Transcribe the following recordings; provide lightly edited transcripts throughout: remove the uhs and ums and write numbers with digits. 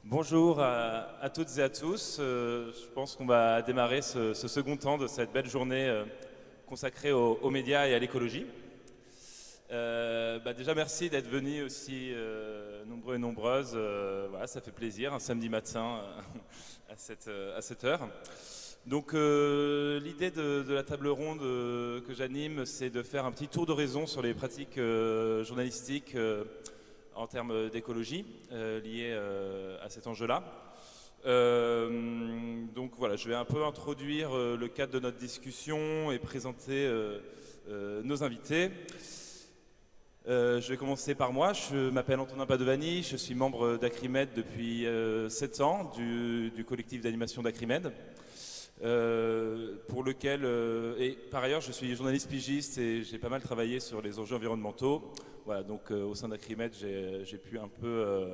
Bonjour à toutes et à tous. Je pense qu'on va démarrer ce second temps de cette belle journée consacrée aux médias et à l'écologie. Déjà, merci d'être venus aussi nombreux et nombreuses. Voilà, ça fait plaisir, un samedi matin à cette heure. Donc, l'idée de la table ronde que j'anime, c'est de faire un petit tour d'horizon sur les pratiques journalistiques en termes d'écologie liées à cet enjeu-là. Donc voilà, je vais un peu introduire le cadre de notre discussion et présenter nos invités. Je vais commencer par moi. Je m'appelle Antonin Padovani, je suis membre d'Acrimed depuis 7 ans, du collectif d'animation d'Acrimed. Pour lequel, et par ailleurs je suis journaliste pigiste et j'ai pas mal travaillé sur les enjeux environnementaux. Voilà, donc au sein d'Acrimed j'ai pu un peu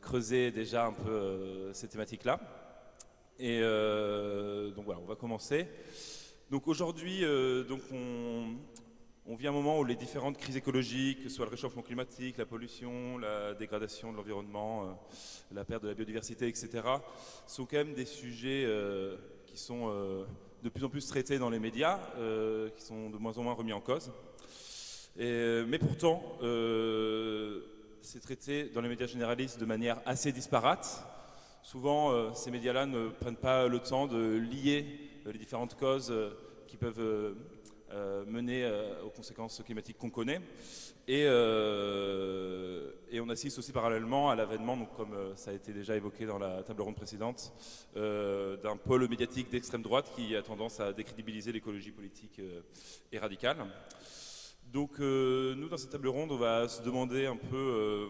creuser déjà un peu ces thématiques-là. Et donc voilà, on va commencer. Donc aujourd'hui, on vit un moment où les différentes crises écologiques, que ce soit le réchauffement climatique, la pollution, la dégradation de l'environnement, la perte de la biodiversité, etc., sont quand même des sujets qui sont de plus en plus traités dans les médias, qui sont de moins en moins remis en cause. Mais pourtant, c'est traité dans les médias généralistes de manière assez disparate. Souvent, ces médias-là ne prennent pas le temps de lier les différentes causes qui peuvent mener aux conséquences climatiques qu'on connaît. Et on assiste aussi parallèlement à l'avènement, donc comme ça a été déjà évoqué dans la table ronde précédente, d'un pôle médiatique d'extrême droite qui a tendance à décrédibiliser l'écologie politique et radicale. Donc nous, dans cette table ronde, on va se demander un peu,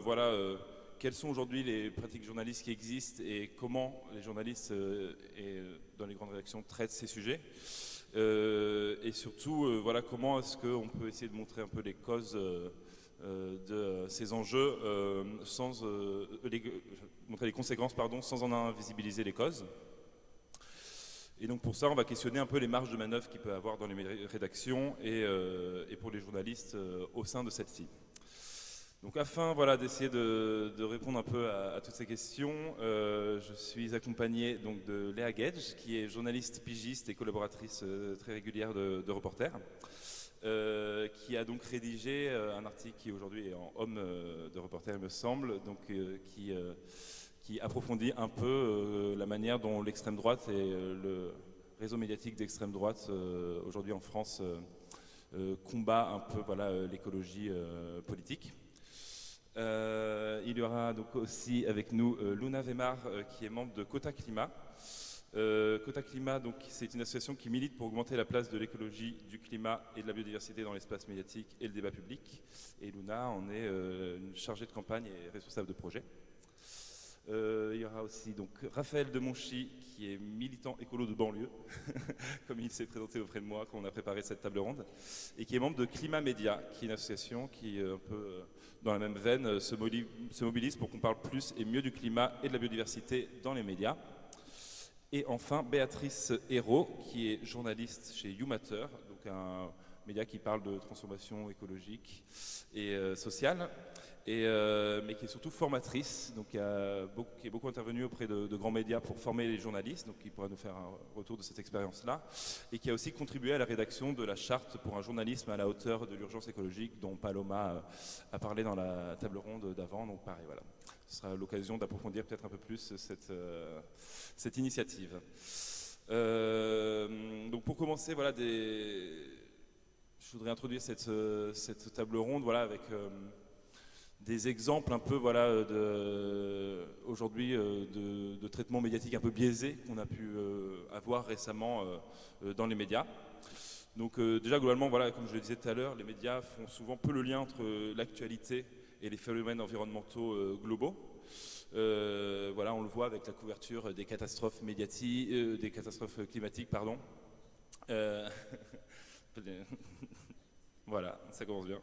quelles sont aujourd'hui les pratiques journalistes qui existent et comment les journalistes dans les grandes rédactions traitent ces sujets. Et surtout, voilà, comment est-ce qu'on peut essayer de montrer un peu les causes de ces enjeux, montrer les conséquences, pardon, sans en invisibiliser les causes. Et donc pour ça, on va questionner un peu les marges de manœuvre qu'il peut avoir dans les rédactions et pour les journalistes au sein de celle-ci. Donc afin d'essayer de répondre un peu à toutes ces questions, je suis accompagné donc, de Léa Gage, qui est journaliste pigiste et collaboratrice très régulière de Reporter, qui a donc rédigé un article qui aujourd'hui est en homme de Reporter, il me semble, donc, qui approfondit un peu la manière dont l'extrême droite et le réseau médiatique d'extrême droite aujourd'hui en France combat un peu l'écologie politique. Il y aura donc aussi avec nous Luna Weimar qui est membre de Quota Climat. Quota Climat, donc, c'est une association qui milite pour augmenter la place de l'écologie, du climat et de la biodiversité dans l'espace médiatique et le débat public. Et Luna en est une chargée de campagne et responsable de projet. Il y aura aussi donc Raphaël Demonchy qui est militant écolo de banlieue, comme il s'est présenté auprès de moi quand on a préparé cette table ronde, et qui est membre de Climat Média, qui est une association qui, un peu dans la même veine, se mobilise pour qu'on parle plus et mieux du climat et de la biodiversité dans les médias. Et enfin, Béatrice Hérault, qui est journaliste chez YouMatter, donc un média qui parle de transformation écologique et sociale, mais qui est surtout formatrice, donc qui est beaucoup intervenue auprès de grands médias pour former les journalistes, donc qui pourra nous faire un retour de cette expérience-là, et qui a aussi contribué à la rédaction de la charte pour un journalisme à la hauteur de l'urgence écologique, dont Paloma a parlé dans la table ronde d'avant, donc pareil, voilà. Ce sera l'occasion d'approfondir peut-être un peu plus cette initiative. Donc pour commencer, je voudrais introduire cette table ronde avec des exemples un peu aujourd'hui de traitements médiatiques un peu biaisés qu'on a pu avoir récemment dans les médias. Donc déjà globalement, comme je le disais tout à l'heure, les médias font souvent peu le lien entre l'actualité et les phénomènes environnementaux globaux. On le voit avec la couverture des catastrophes médiatiques, des catastrophes climatiques, pardon. Voilà, ça commence bien.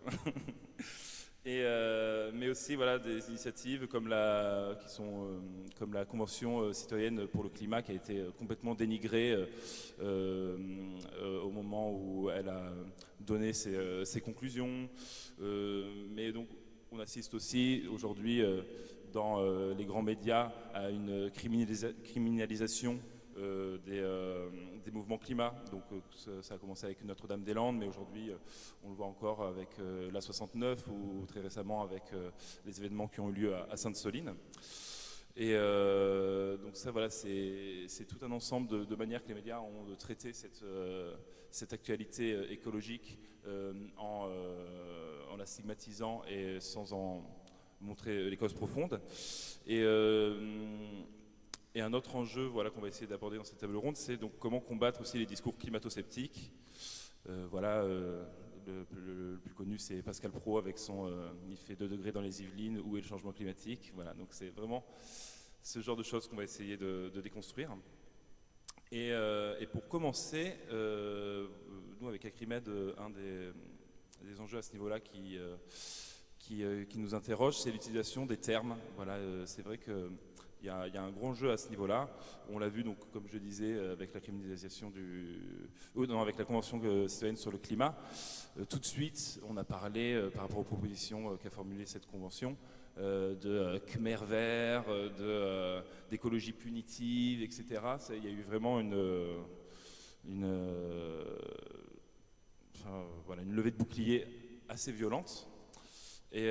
Mais aussi des initiatives comme la Convention citoyenne pour le climat qui a été complètement dénigrée au moment où elle a donné ses conclusions. Mais donc on assiste aussi aujourd'hui dans les grands médias à une criminalisation des mouvements climat. Donc ça a commencé avec Notre-Dame-des-Landes, mais aujourd'hui on le voit encore avec l'A69 ou très récemment avec les événements qui ont eu lieu à Sainte-Soline. Et donc ça, voilà, c'est tout un ensemble de manières que les médias ont de traiter cette actualité écologique en la stigmatisant et sans en montrer les causes profondes. Et un autre enjeu, voilà, qu'on va essayer d'aborder dans cette table ronde, c'est donc comment combattre aussi les discours climato-sceptiques. Voilà, le plus connu, c'est Pascal Praud avec son il fait 2 degrés dans les Yvelines, où est le changement climatique. Voilà, donc c'est vraiment ce genre de choses qu'on va essayer de déconstruire. Et pour commencer, nous avec Acrimed, un des enjeux à ce niveau-là qui nous interroge, c'est l'utilisation des termes. Voilà, c'est vrai que il y a un grand jeu à ce niveau-là. On l'a vu, donc, comme je disais, avec la criminalisation avec la Convention citoyenne sur le climat. Tout de suite, on a parlé, par rapport aux propositions qu'a formulées cette Convention, de Khmer vert, d'écologie punitive, etc. Il y a eu vraiment une levée de bouclier assez violente. Et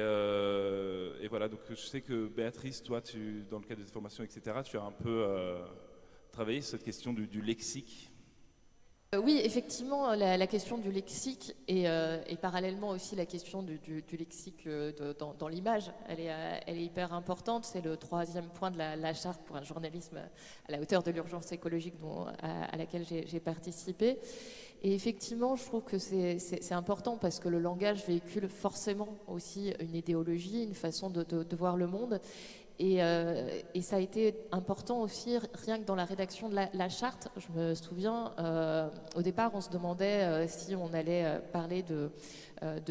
voilà, donc je sais que Béatrice, toi, dans le cadre des formations, etc., tu as un peu travaillé sur cette question du lexique. Oui, effectivement, la question du lexique et parallèlement aussi la question du lexique dans l'image, elle est hyper importante. C'est le 3e point de la charte pour un journalisme à la hauteur de l'urgence écologique à laquelle j'ai participé. Et effectivement, je trouve que c'est important parce que le langage véhicule forcément aussi une idéologie, une façon de voir le monde. Et ça a été important aussi, rien que dans la rédaction de la charte. Je me souviens, au départ, on se demandait si on allait parler de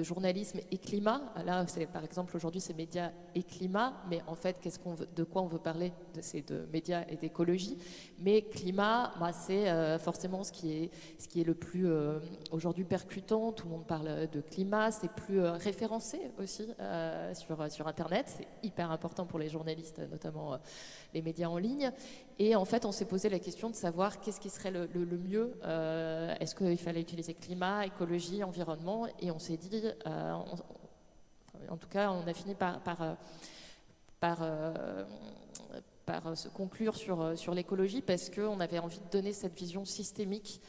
journalisme et climat. Là, par exemple, aujourd'hui, c'est médias et climat. Mais en fait, de quoi on veut parler? C'est de médias et d'écologie. Mais climat, c'est forcément ce qui est le plus aujourd'hui percutant. Tout le monde parle de climat. C'est plus référencé aussi sur Internet. C'est hyper important pour les journalistes, notamment les médias en ligne. Et en fait, on s'est posé la question de savoir qu'est-ce qui serait le mieux. Est-ce qu'il fallait utiliser climat, écologie, environnement? Et on s'est dit, en tout cas, on a fini par se conclure sur l'écologie parce qu'on avait envie de donner cette vision systémique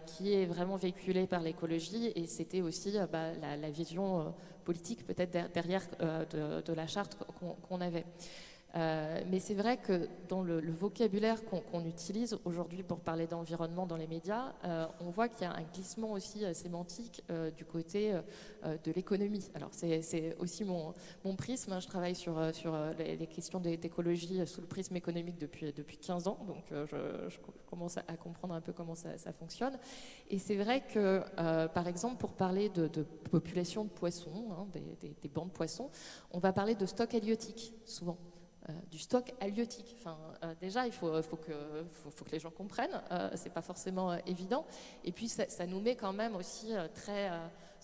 qui est vraiment véhiculée par l'écologie. Et c'était aussi la vision politique peut-être derrière de la charte qu'on avait. Mais c'est vrai que dans le vocabulaire qu'on utilise aujourd'hui pour parler d'environnement dans les médias, on voit qu'il y a un glissement aussi sémantique du côté de l'économie. Alors c'est aussi mon prisme, hein. Je travaille sur les questions d'écologie sous le prisme économique depuis 15 ans, donc je commence à comprendre un peu comment ça fonctionne. Et c'est vrai que, par exemple, pour parler de population de poissons, hein, des bancs de poissons, on va parler de stock halieutique souvent. Du stock halieutique. Enfin, déjà, il faut que les gens comprennent. C'est pas forcément évident. Et puis, ça nous met quand même aussi très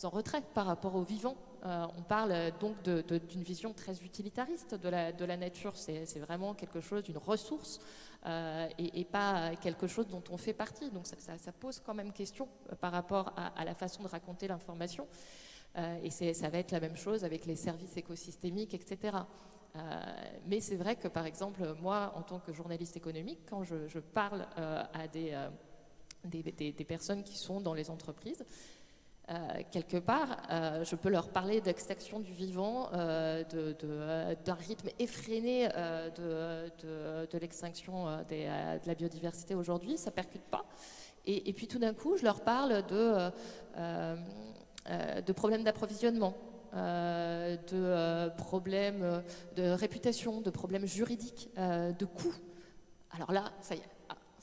en retrait par rapport aux vivants. On parle donc d'une vision très utilitariste de la nature. C'est vraiment quelque chose, d'une ressource et pas quelque chose dont on fait partie. Donc, ça pose quand même question par rapport à la façon de raconter l'information. Et ça va être la même chose avec les services écosystémiques, etc. Mais c'est vrai que, par exemple, moi, en tant que journaliste économique, quand je parle à des personnes qui sont dans les entreprises, quelque part, je peux leur parler d'extraction du vivant, d'un rythme effréné de l'extinction de la biodiversité aujourd'hui, ça ne percute pas. Et puis tout d'un coup, je leur parle de problèmes d'approvisionnement. De problèmes de réputation, de problèmes juridiques, de coûts. Alors là, ça y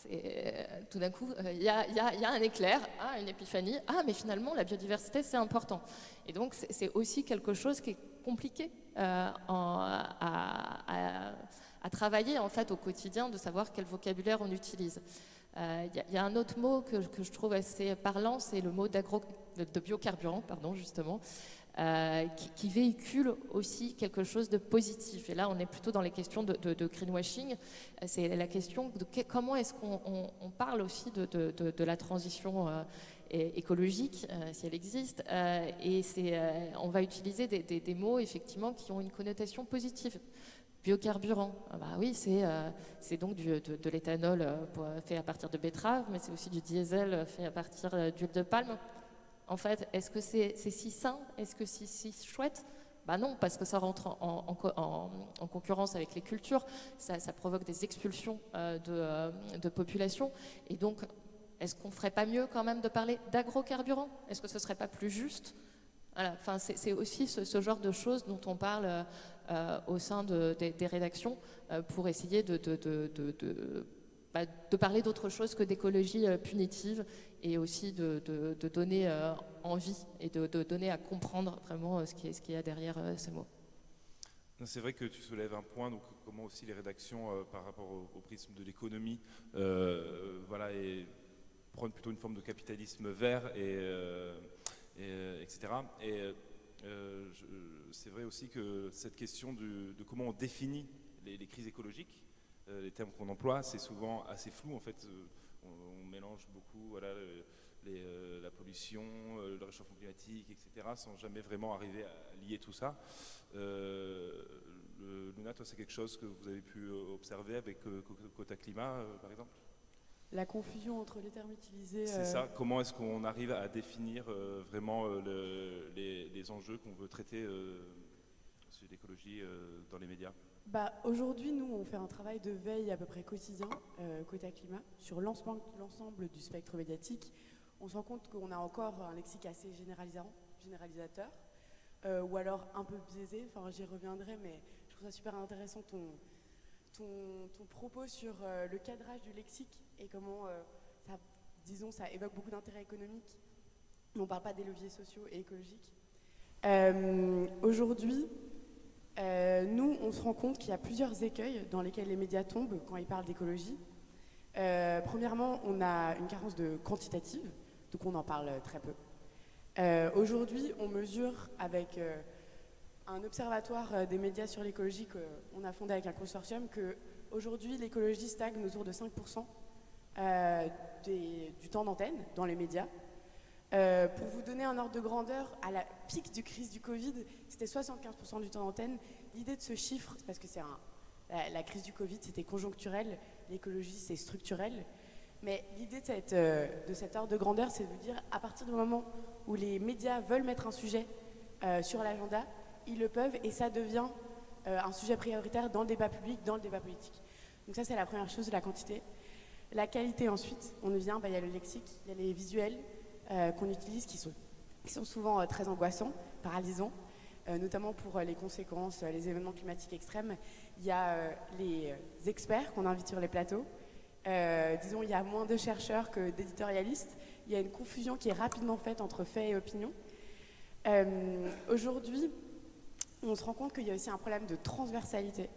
est, tout d'un coup, il y a un éclair, une épiphanie. Mais finalement, la biodiversité, c'est important. Et donc, c'est aussi quelque chose qui est compliqué à travailler en fait au quotidien, de savoir quel vocabulaire on utilise. Y a un autre mot que je trouve assez parlant, c'est le mot de biocarburant, justement. qui véhiculent aussi quelque chose de positif. Et là, on est plutôt dans les questions de greenwashing. C'est la question de comment est-ce qu'on parle aussi de la transition écologique, si elle existe, et on va utiliser des mots effectivement qui ont une connotation positive. Biocarburant, bah oui, c'est donc de l'éthanol fait à partir de betterave, mais c'est aussi du diesel fait à partir d'huile de palme. En fait, est-ce que c'est si sain? Est-ce que c'est si chouette? Bah non, parce que ça rentre en concurrence avec les cultures, ça provoque des expulsions de population, et donc est-ce qu'on ne ferait pas mieux quand même de parler d'agrocarburant? Est-ce que ce ne serait pas plus juste? Voilà. Enfin, c'est aussi ce genre de choses dont on parle au sein des rédactions pour essayer de parler d'autre chose que d'écologie punitive, et aussi de donner envie et de donner à comprendre vraiment ce qu'il y a derrière ces mots. C'est vrai que tu soulèves un point, donc comment aussi les rédactions par rapport au prisme de l'économie, et prendre plutôt une forme de capitalisme vert, etc. C'est vrai aussi que cette question de comment on définit les crises écologiques, les termes qu'on emploie, c'est souvent assez flou. En fait, on mélange beaucoup la pollution, le réchauffement climatique, etc., sans jamais vraiment arriver à lier tout ça. Luna, toi, c'est quelque chose que vous avez pu observer avec Quota Climat, par exemple? La confusion entre les termes utilisés. C'est ça. Comment est-ce qu'on arrive à définir vraiment les enjeux qu'on veut traiter sur l'écologie dans les médias? Aujourd'hui, nous, on fait un travail de veille à peu près quotidien, Quota Climat, sur l'ensemble du spectre médiatique. On se rend compte qu'on a encore un lexique assez généralisateur, ou alors un peu biaisé. Enfin, j'y reviendrai, mais je trouve ça super intéressant ton propos sur le cadrage du lexique et comment ça évoque beaucoup d'intérêts économiques, mais on ne parle pas des leviers sociaux et écologiques. Aujourd'hui, nous, on se rend compte qu'il y a plusieurs écueils dans lesquels les médias tombent quand ils parlent d'écologie. Premièrement, on a une carence de quantitative, donc on en parle très peu. Aujourd'hui, on mesure avec un observatoire des médias sur l'écologie qu'on a fondé avec un consortium qu'aujourd'hui, l'écologie stagne autour de 5% du temps d'antenne dans les médias. Pour vous donner un ordre de grandeur, à la pic du crise du Covid, c'était 75% du temps d'antenne. L'idée de ce chiffre, c'est parce que la crise du Covid, c'était conjoncturel, l'écologie, c'est structurel. Mais l'idée de cet ordre de grandeur, c'est de dire, à partir du moment où les médias veulent mettre un sujet sur l'agenda, ils le peuvent, et ça devient un sujet prioritaire dans le débat public, dans le débat politique. Donc ça, c'est la première chose, la quantité. La qualité, ensuite, on y vient, il y a le lexique, il y a les visuels qu'on utilise qui sont souvent très angoissants, paralysants, notamment pour les conséquences, les événements climatiques extrêmes. Il y a les experts qu'on invite sur les plateaux. Disons, il y a moins de chercheurs que d'éditorialistes. Il y a une confusion qui est rapidement faite entre faits et opinions. Aujourd'hui, on se rend compte qu'il y a aussi un problème de transversalité.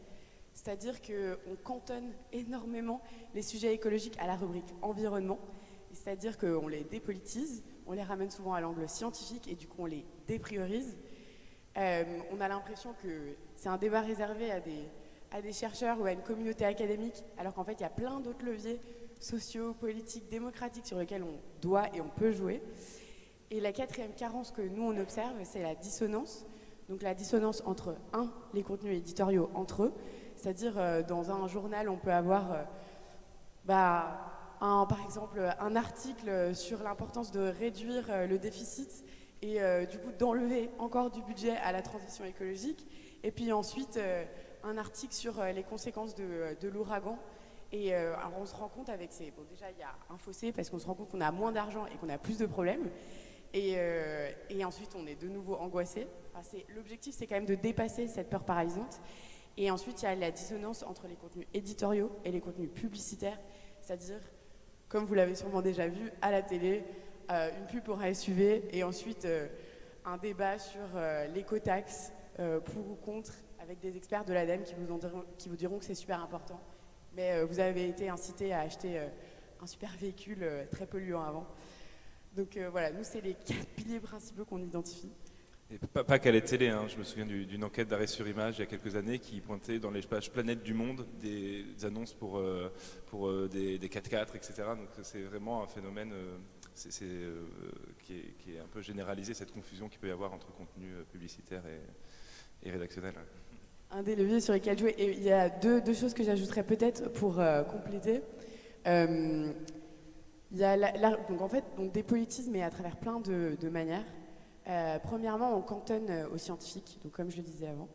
C'est-à-dire qu'on cantonne énormément les sujets écologiques à la rubrique environnement. C'est-à-dire qu'on les dépolitise, on les ramène souvent à l'angle scientifique et du coup on les dépriorise. On a l'impression que c'est un débat réservé à des chercheurs ou à une communauté académique, alors qu'en fait il y a plein d'autres leviers sociaux, politiques, démocratiques sur lesquels on doit et on peut jouer. Et la quatrième carence que nous on observe, c'est la dissonance. Donc la dissonance entre, les contenus éditoriaux entre eux, c'est-à-dire dans un journal on peut avoir par exemple un article sur l'importance de réduire le déficit et du coup d'enlever encore du budget à la transition écologique, et puis ensuite un article sur les conséquences de l'ouragan. Et alors on se rend compte avec déjà il y a un fossé parce qu'on se rend compte qu'on a moins d'argent et qu'on a plus de problèmes, et ensuite on est de nouveau angoissé. L'objectif c'est quand même de dépasser cette peur paralysante. Et ensuite il y a la dissonance entre les contenus éditoriaux et les contenus publicitaires, c'est-à-dire, comme vous l'avez sûrement déjà vu à la télé, une pub pour un SUV et ensuite un débat sur l'écotaxe pour ou contre, avec des experts de l'ADEME qui vous diront que c'est super important, mais vous avez été incité à acheter un super véhicule très polluant avant. Donc voilà, nous c'est les 4 piliers principaux qu'on identifie. Et pas qu'à la télé, hein. Je me souviens d'une enquête d'arrêt sur image il y a quelques années qui pointait dans les pages Planète du Monde des annonces pour des 4x4, etc. Donc c'est vraiment un phénomène qui est un peu généralisé, cette confusion qu'il peut y avoir entre contenu publicitaire et rédactionnel. Un des leviers sur lesquels jouer. Et il y a deux choses que j'ajouterais peut-être pour compléter. Il y a donc en fait, on dépolitise, mais à travers plein de manières. Premièrement, on cantonne aux scientifiques, donc comme je le disais avant.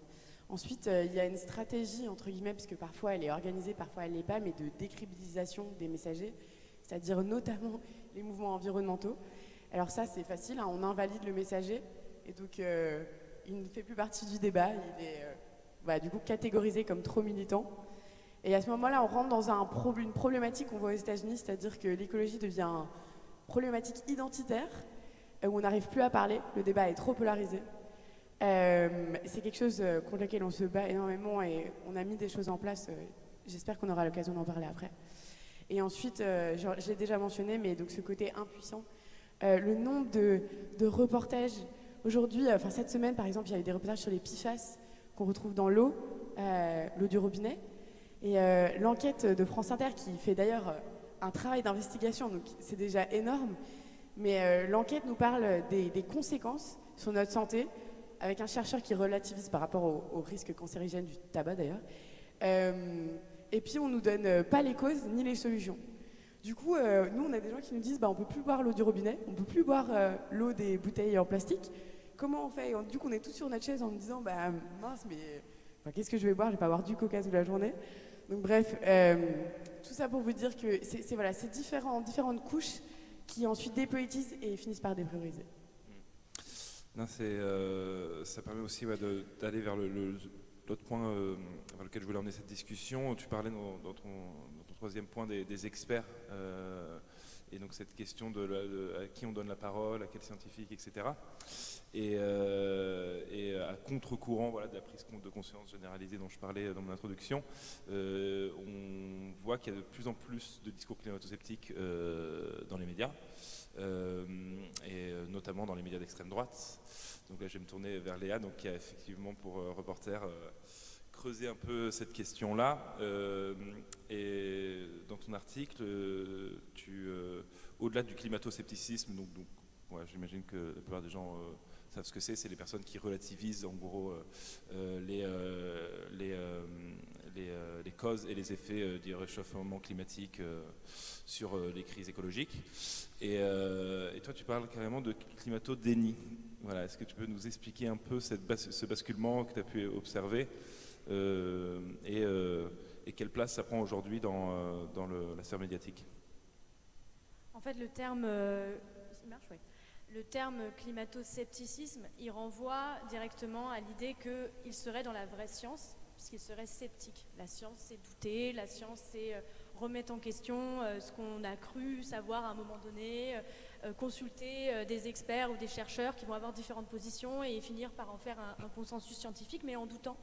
Ensuite, il y a une stratégie, entre guillemets, parce que parfois elle est organisée, parfois elle ne l'est pas, mais de décrédibilisation des messagers, c'est-à-dire notamment les mouvements environnementaux. Alors ça, c'est facile, hein, on invalide le messager, et donc il ne fait plus partie du débat, il est du coup catégorisé comme trop militant. Et à ce moment-là, on rentre dans une problématique qu'on voit aux États-Unis, c'est-à-dire que l'écologie devient une problématique identitaire, où on n'arrive plus à parler, le débat est trop polarisé. C'est quelque chose contre lequel on se bat énormément et on a mis des choses en place. J'espère qu'on aura l'occasion d'en parler après. Et ensuite, je l'ai déjà mentionné, mais donc ce côté impuissant, le nombre de reportages. Aujourd'hui, cette semaine par exemple, il y a eu des reportages sur les PFAS qu'on retrouve dans l'eau du robinet. Et l'enquête de France Inter, qui fait d'ailleurs un travail d'investigation, donc c'est déjà énorme, mais l'enquête nous parle des conséquences sur notre santé, avec un chercheur qui relativise par rapport au risque cancérigène du tabac d'ailleurs. Et puis on ne nous donne pas les causes ni les solutions. Du coup, nous on a des gens qui nous disent on ne peut plus boire l'eau du robinet, on ne peut plus boire l'eau des bouteilles en plastique. Comment on fait? Et du coup on est tous sur notre chaise en nous disant mince, mais qu'est-ce que je vais boire? Je vais pas boire du coca toute la journée. Donc bref, tout ça pour vous dire que c'est différentes couches qui ensuite dépolitisent et finissent par déprioriser. Non, ça permet aussi d'aller vers l'autre point vers lequel je voulais emmener cette discussion. Tu parlais dans ton troisième point des experts, et donc cette question à qui on donne la parole, à quels scientifiques, etc. Et à contre-courant de la prise de conscience généralisée dont je parlais dans mon introduction, on voit qu'il y a de plus en plus de discours climato-sceptiques dans les médias, et notamment dans les médias d'extrême droite. Donc là je vais me tourner vers Léa, donc, qui a effectivement pour reporter creusé un peu cette question-là, et dans ton article, au-delà du climato-scepticisme, j'imagine que la plupart des gens savent ce que c'est les personnes qui relativisent en gros les causes et les effets du réchauffement climatique sur les crises écologiques. Et toi, tu parles carrément de climato-déni. Voilà, est-ce que tu peux nous expliquer un peu ce basculement que tu as pu observer, et quelle place ça prend aujourd'hui dans la sphère médiatique? En fait, le terme climato-scepticisme, il renvoie directement à l'idée qu'il serait dans la vraie science, puisqu'il serait sceptique. La science, c'est douter, la science, c'est remettre en question ce qu'on a cru savoir à un moment donné, consulter des experts ou des chercheurs qui vont avoir différentes positions et finir par en faire un consensus scientifique, mais en doutant.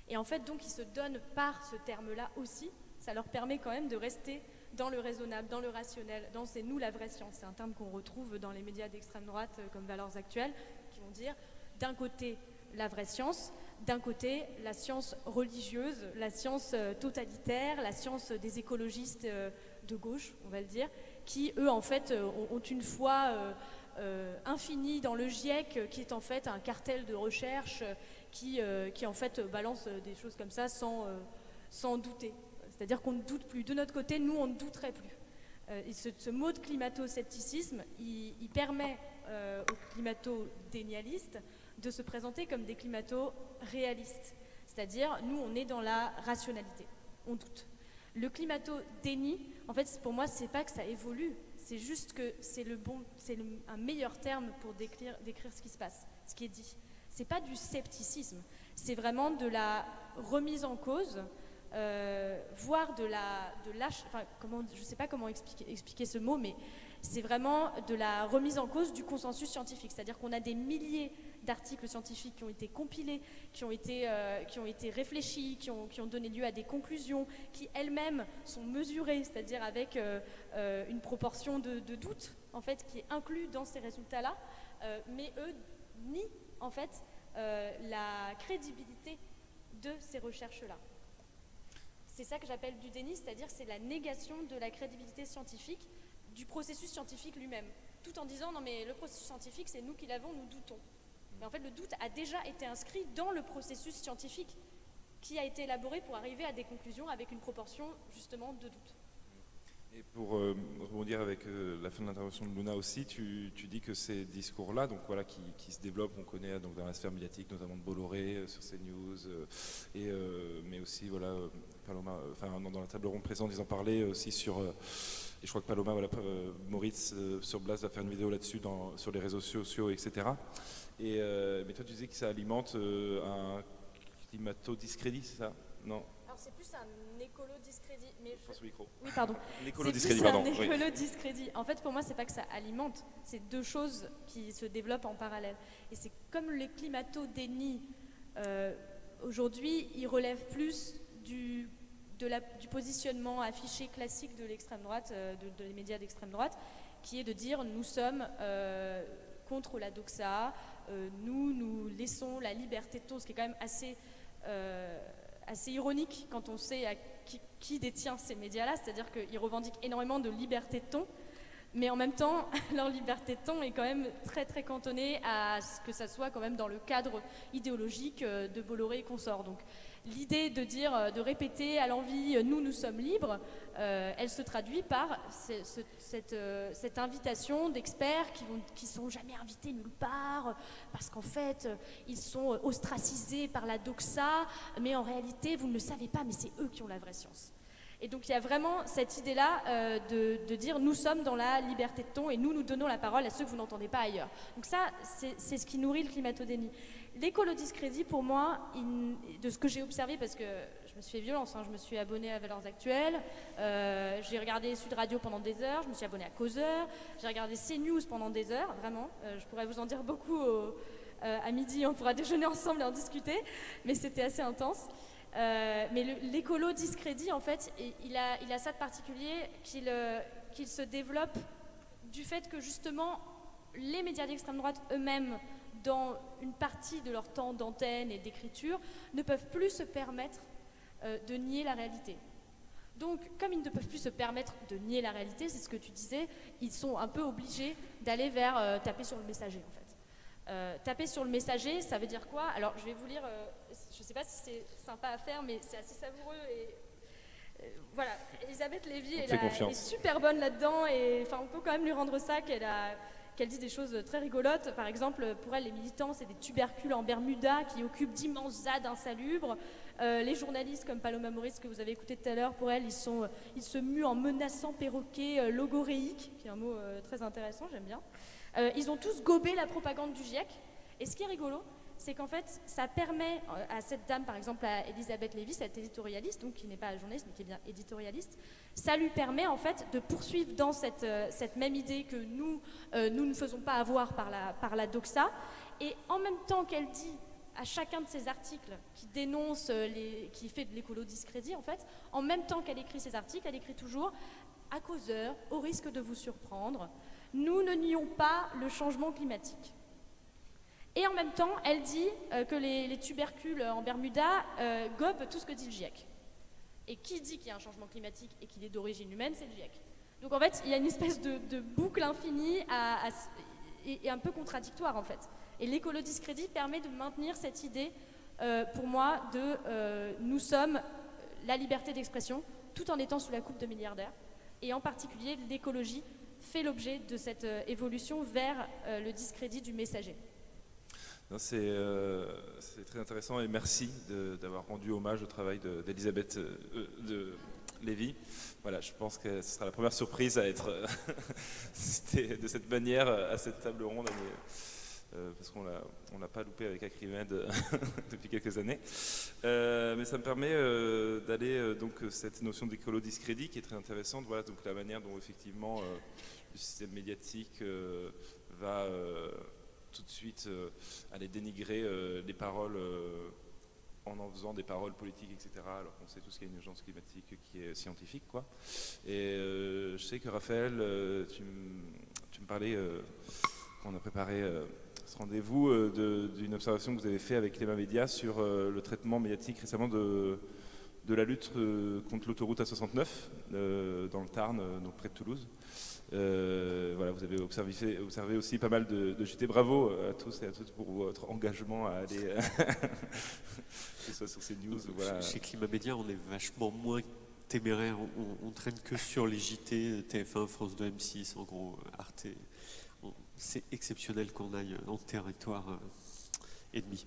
Et en fait, donc, ils se donnent par ce terme-là aussi, ça leur permet quand même de rester dans le raisonnable, dans le rationnel, dans c'est nous la vraie science. C'est un terme qu'on retrouve dans les médias d'extrême droite comme Valeurs Actuelles, qui vont dire d'un côté la vraie science, d'un côté la science religieuse, la science totalitaire, la science des écologistes de gauche, on va le dire, qui eux en fait ont une foi infinie dans le GIEC, qui est en fait un cartel de recherche qui en fait balance des choses comme ça sans douter. C'est-à-dire qu'on ne doute plus. De notre côté, nous, on ne douterait plus. Et ce mot de climato-scepticisme, il permet aux climato-dénialistes de se présenter comme des climato-réalistes. C'est-à-dire, nous, on est dans la rationalité. On doute. Le climato-déni, en fait, pour moi, c'est pas que ça évolue. C'est juste que c'est un meilleur terme pour décrire ce qui se passe, ce qui est dit. C'est pas du scepticisme. C'est vraiment de la remise en cause, voire je ne sais pas comment expliquer ce mot, mais c'est vraiment de la remise en cause du consensus scientifique. C'est-à-dire qu'on a des milliers d'articles scientifiques qui ont été compilés, qui ont été réfléchis, qui ont donné lieu à des conclusions, qui elles-mêmes sont mesurées, c'est-à-dire avec une proportion de doute, en fait, qui est inclus dans ces résultats-là, mais eux nient en fait la crédibilité de ces recherches-là. C'est ça que j'appelle du déni, c'est-à-dire c'est la négation de la crédibilité scientifique, du processus scientifique lui-même, tout en disant non mais le processus scientifique c'est nous qui l'avons, nous doutons. Mais en fait le doute a déjà été inscrit dans le processus scientifique qui a été élaboré pour arriver à des conclusions avec une proportion justement de doute. Et pour rebondir avec la fin de l'intervention de Luna aussi, tu dis que ces discours-là, donc voilà, qui se développent, on connaît donc dans la sphère médiatique, notamment de Bolloré sur CNews, mais aussi voilà, Paloma, dans la table ronde précédente, ils en parlaient aussi sur, et je crois que Paloma, voilà, Moritz sur Blas va faire une vidéo là-dessus sur les réseaux sociaux, etc. Mais toi tu disais que ça alimente un climato-discrédit, c'est ça? Non. Alors c'est plus un écolo-discrédit. Mais je pense au micro. Oui, pardon. L'écolo-discrédit, pardon. C'est un écolo-discrédit. En fait, pour moi, c'est pas que ça alimente, c'est deux choses qui se développent en parallèle. Et c'est comme les climato-dénis, aujourd'hui, ils relèvent plus du positionnement affiché classique de l'extrême droite, des médias d'extrême droite, qui est de dire nous sommes contre la doxa, nous laissons la liberté de ton, ce qui est quand même assez ironique quand on sait à qui détient ces médias-là, c'est-à-dire qu'ils revendiquent énormément de liberté de ton, mais en même temps, leur liberté de ton est quand même très très cantonnée à ce que ça soit quand même dans le cadre idéologique de Bolloré et consorts. Donc l'idée de dire, de répéter à l'envi nous sommes libres, elle se traduit par cette invitation d'experts qui sont jamais invités nulle part, parce qu'en fait ils sont ostracisés par la doxa, mais en réalité vous ne le savez pas, mais c'est eux qui ont la vraie science. Et donc il y a vraiment cette idée-là de dire nous sommes dans la liberté de ton et nous donnons la parole à ceux que vous n'entendez pas ailleurs. Donc ça, c'est ce qui nourrit le climato-déni. L'écolo-discrédit, pour moi, de ce que j'ai observé, parce que je me suis fait violence, je me suis abonnée à Valeurs Actuelles, j'ai regardé Sud Radio pendant des heures, je me suis abonnée à Causeur, j'ai regardé CNews pendant des heures, vraiment. Je pourrais vous en dire beaucoup à midi, on pourra déjeuner ensemble et en discuter, mais c'était assez intense. Mais l'écolo-discrédit, en fait, il a ça de particulier qu'il se développe du fait que justement les médias d'extrême droite eux-mêmes, dans une partie de leur temps d'antenne et d'écriture, ne peuvent plus se permettre de nier la réalité. Donc, comme ils ne peuvent plus se permettre de nier la réalité, c'est ce que tu disais, ils sont un peu obligés d'aller vers taper sur le messager, en fait. Taper sur le messager, ça veut dire quoi? Alors, je vais vous lire, je ne sais pas si c'est sympa à faire, mais c'est assez savoureux et voilà, Elisabeth Lévy elle est super bonne là-dedans et on peut quand même lui rendre ça qu'elle dit des choses très rigolotes. Par exemple, pour elle, les militants, c'est des tubercules en Bermuda qui occupent d'immenses ZAD insalubres. Les journalistes comme Paloma Moritz, que vous avez écouté tout à l'heure, pour elle, ils se muent en menaçants perroquets logoréiques, qui est un mot très intéressant, j'aime bien. Ils ont tous gobé la propagande du GIEC. Et ce qui est rigolo, c'est qu'en fait, ça permet à cette dame, par exemple à Elisabeth Lévy, cette éditorialiste, donc qui n'est pas journaliste, mais qui est bien éditorialiste, ça lui permet en fait de poursuivre dans cette même idée que nous ne faisons pas avoir par la doxa, et en même temps qu'elle dit à chacun de ses articles qui dénonce, qui fait de l'écolo-discrédit en fait, en même temps qu'elle écrit ses articles, elle écrit toujours à Causeur, au risque de vous surprendre, nous ne nions pas le changement climatique. Et en même temps, elle dit que les tubercules en Bermuda gobent tout ce que dit le GIEC. Et qui dit qu'il y a un changement climatique et qu'il est d'origine humaine, c'est le GIEC. Donc en fait, il y a une espèce de boucle infinie et un peu contradictoire en fait. Et l'écolo-discrédit permet de maintenir cette idée, pour moi, de nous sommes la liberté d'expression, tout en étant sous la coupe de milliardaires. Et en particulier, l'écologie fait l'objet de cette évolution vers le discrédit du messager. C'est très intéressant et merci d'avoir rendu hommage au travail d'Elisabeth Lévy. Voilà, je pense que ce sera la première surprise à être de cette manière à cette table ronde, parce qu'on l'a pas loupé avec Acrimed depuis quelques années. Mais ça me permet d'aller donc cette notion d'écolo-discrédit qui est très intéressante. Voilà, donc la manière dont effectivement le système médiatique va tout de suite aller dénigrer les paroles en faisant des paroles politiques, etc. Alors qu'on sait tous qu'il y a une urgence climatique qui est scientifique, quoi. Et je sais que Raphaël, tu me parlais, quand on a préparé ce rendez-vous d'une observation que vous avez faite avec Clément Média sur le traitement médiatique récemment de la lutte contre l'autoroute A69 dans le Tarn, donc près de Toulouse. Voilà, vous avez observé aussi pas mal de JT. Bravo à tous et à toutes pour votre engagement à aller que ce soit sur ces news. Voilà. Chez Climat Média, on est vachement moins téméraire. On traîne que sur les JT, TF1, France 2, M6, en gros, Arte. C'est exceptionnel qu'on aille en territoire ennemi.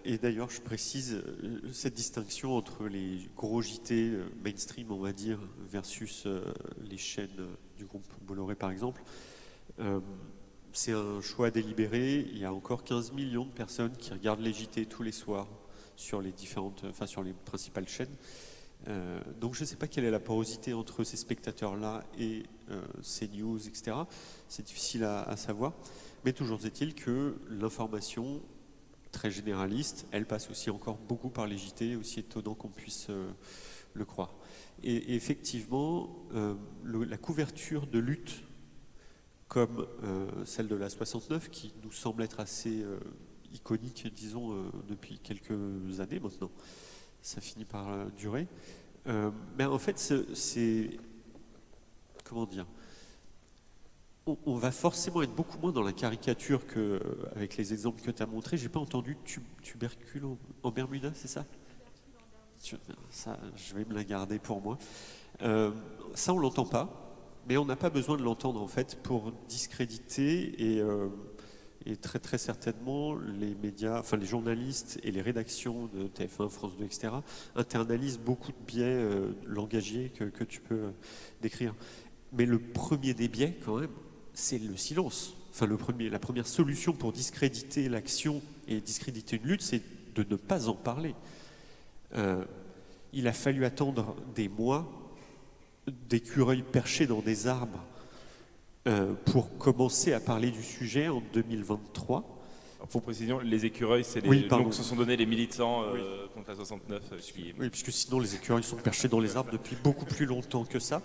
Et d'ailleurs, je précise cette distinction entre les gros JT mainstream, on va dire, versus les chaînes du groupe Bolloré, par exemple. C'est un choix délibéré. Il y a encore 15 millions de personnes qui regardent les JT tous les soirs sur les sur les principales chaînes. Donc je ne sais pas quelle est la porosité entre ces spectateurs-là et ces news, etc. C'est difficile à savoir. Mais toujours est-il que l'information très généraliste, elle passe aussi encore beaucoup par les JT, aussi étonnant qu'on puisse le croire. Et effectivement, la couverture de lutte comme celle de la 69, qui nous semble être assez iconique, disons, depuis quelques années maintenant, ça finit par durer. Mais en fait, c'est comment dire, on va forcément être beaucoup moins dans la caricature qu'avec les exemples que tu as montrés. J'ai pas entendu tubercule en Bermuda, c'est ça? Ça, je vais me la garder pour moi. Ça, on l'entend pas, mais on n'a pas besoin de l'entendre en fait pour discréditer et très très certainement les médias, enfin les journalistes et les rédactions de TF1, France 2, etc. internalisent beaucoup de biais langagiers que tu peux décrire. Mais le premier des biais, quand même, c'est le silence. Enfin, la première solution pour discréditer l'action et discréditer une lutte, c'est de ne pas en parler. Il a fallu attendre des mois d'écureuils perchés dans des arbres pour commencer à parler du sujet en 2023. Pour précision, les écureuils, c'est oui, noms que se sont donnés les militants contre la 69. Oui, puisque sinon les écureuils sont perchés dans les arbres depuis beaucoup plus longtemps que ça.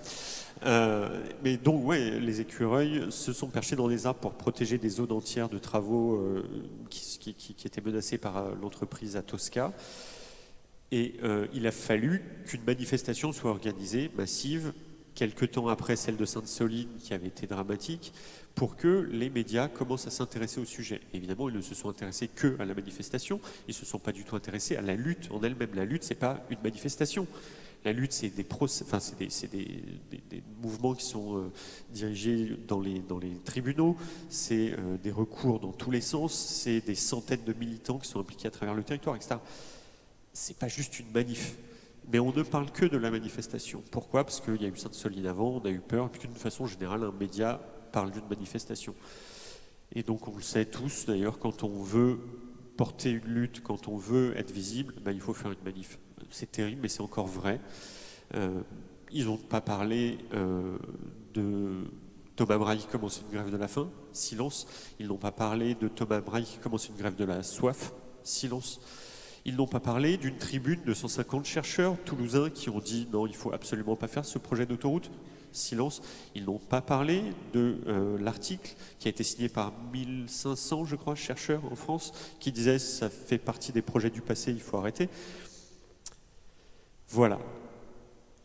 Mais donc, ouais, les écureuils se sont perchés dans les arbres pour protéger des zones entières de travaux qui étaient menacées par l'entreprise Atosca. Et il a fallu qu'une manifestation soit organisée, massive, quelques temps après celle de Sainte-Soline, qui avait été dramatique, pour que les médias commencent à s'intéresser au sujet. Évidemment, ils ne se sont intéressés que à la manifestation, ils ne se sont pas du tout intéressés à la lutte en elle-même. La lutte, ce n'est pas une manifestation. La lutte, c'est des mouvements qui sont dirigés dans les tribunaux, c'est des recours dans tous les sens, c'est des centaines de militants qui sont impliqués à travers le territoire, etc. C'est pas juste une manif. Mais on ne parle que de la manifestation. Pourquoi? Parce qu'il y a eu Sainte-Soline avant, on a eu peur, et puis d'une façon générale, un média parle d'une manifestation. Et donc on le sait tous, d'ailleurs, quand on veut porter une lutte, quand on veut être visible, ben, il faut faire une manif. C'est terrible, mais c'est encore vrai. Ils n'ont pas parlé de Thomas Braille qui commence une grève de la faim, silence. Ils n'ont pas parlé de Thomas Braille qui commence une grève de la soif, silence. Ils n'ont pas parlé d'une tribune de 150 chercheurs toulousains qui ont dit non, il ne faut absolument pas faire ce projet d'autoroute. Silence. Ils n'ont pas parlé de l'article qui a été signé par 1500, je crois, chercheurs en France, qui disaient ça fait partie des projets du passé, il faut arrêter. Voilà.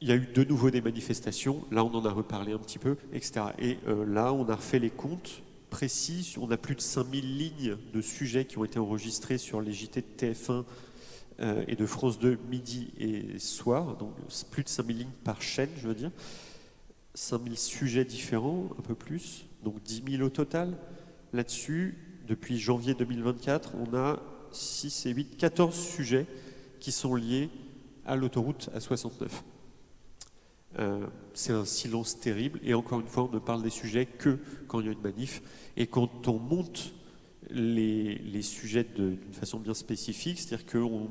Il y a eu de nouveau des manifestations, là on en a reparlé un petit peu, etc. Et là on a refait les comptes précis, on a plus de 5000 lignes de sujets qui ont été enregistrés sur les JT de TF1 et de France 2 midi et soir, donc plus de 5000 lignes par chaîne, je veux dire. 5000 sujets différents, un peu plus, donc 10 000 au total. Là-dessus, depuis janvier 2024, on a 6 et 8, 14 sujets qui sont liés à l'autoroute A69. C'est un silence terrible, et encore une fois, on ne parle des sujets que quand il y a une manif. Et quand on monte les sujets d'une façon bien spécifique, c'est-à-dire qu'on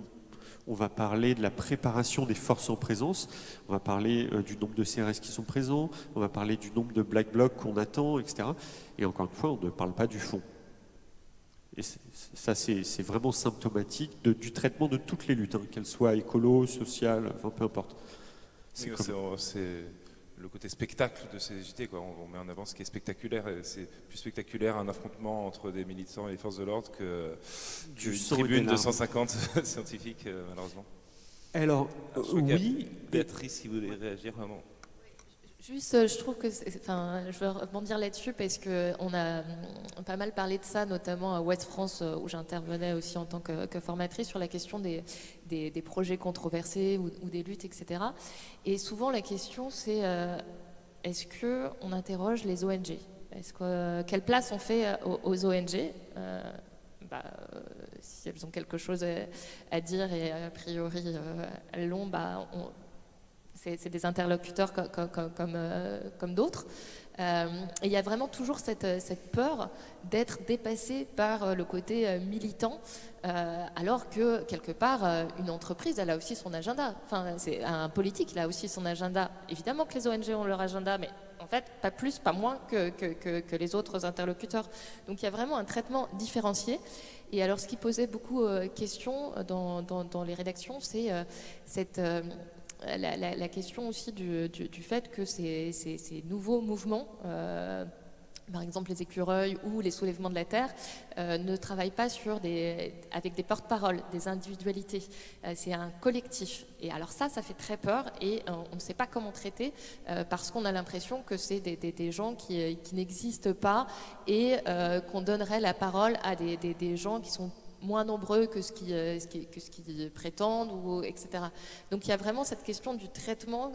va parler de la préparation des forces en présence, on va parler du nombre de CRS qui sont présents, on va parler du nombre de black blocs qu'on attend, etc. Et encore une fois, on ne parle pas du fond. Et ça, c'est vraiment symptomatique du traitement de toutes les luttes, hein, qu'elles soient écolo, sociales, enfin peu importe. le côté spectacle de ces JT, quoi. On met en avant ce qui est spectaculaire. C'est plus spectaculaire un affrontement entre des militants et les forces de l'ordre qu'une tribune de 150 scientifiques, malheureusement. Alors, oui. Béatrice, si vous voulez réagir vraiment. Juste, je trouve que, je veux rebondir là-dessus parce qu'on a pas mal parlé de ça, notamment à Ouest France, où j'intervenais aussi en tant que formatrice sur la question des projets controversés ou des luttes, etc. Et souvent, la question, c'est est-ce qu'on interroge les ONG? Quelle place on fait aux ONG? Si elles ont quelque chose à dire et a priori elles l'ont, c'est des interlocuteurs comme d'autres. Et il y a vraiment toujours cette peur d'être dépassé par le côté militant, alors que quelque part, une entreprise, elle a aussi son agenda. Enfin, c'est un politique, il a aussi son agenda. Évidemment que les ONG ont leur agenda, mais en fait, pas plus, pas moins que les autres interlocuteurs. Donc il y a vraiment un traitement différencié. Et alors, ce qui posait beaucoup de questions dans les rédactions, c'est la question aussi du fait que ces nouveaux mouvements, par exemple les écureuils ou les soulèvements de la terre, ne travaillent pas avec des porte-paroles, des individualités. C'est un collectif. Et alors ça fait très peur et on ne sait pas comment traiter parce qu'on a l'impression que c'est des gens qui n'existent pas et qu'on donnerait la parole à des gens qui sont moins nombreux que ce qu'ils prétendent, etc. Donc il y a vraiment cette question du traitement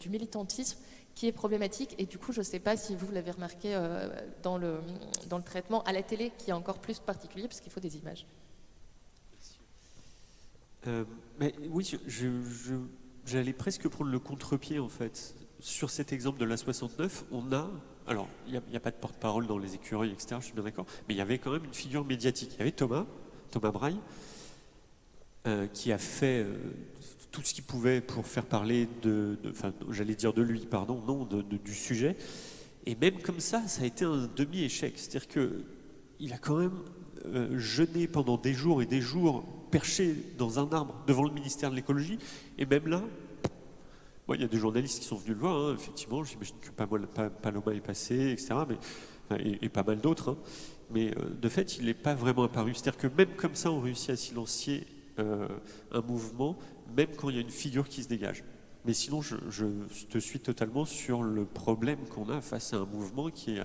du militantisme qui est problématique. Et du coup, je ne sais pas si vous l'avez remarqué dans le traitement à la télé, qui est encore plus particulier, parce qu'il faut des images. Mais oui, j'allais presque prendre le contre-pied, en fait. Sur cet exemple de la 69, on a... Alors, il n'y a pas de porte-parole dans les écureuils, etc., je suis bien d'accord, mais il y avait quand même une figure médiatique. Il y avait Thomas Braille, qui a fait tout ce qu'il pouvait pour faire parler j'allais dire de lui, pardon, non, du sujet. Et même comme ça a été un demi-échec. C'est-à-dire qu'il a quand même jeûné pendant des jours et des jours, perché dans un arbre devant le ministère de l'écologie, et même là... Il y a des journalistes qui sont venus le voir, hein, effectivement, j'imagine que Paloma est passé, etc., et pas mal d'autres, hein, mais de fait, il n'est pas vraiment apparu. C'est-à-dire que même comme ça, on réussit à silencier un mouvement, même quand il y a une figure qui se dégage. Mais sinon, je te suis totalement sur le problème qu'on a face à un mouvement qui est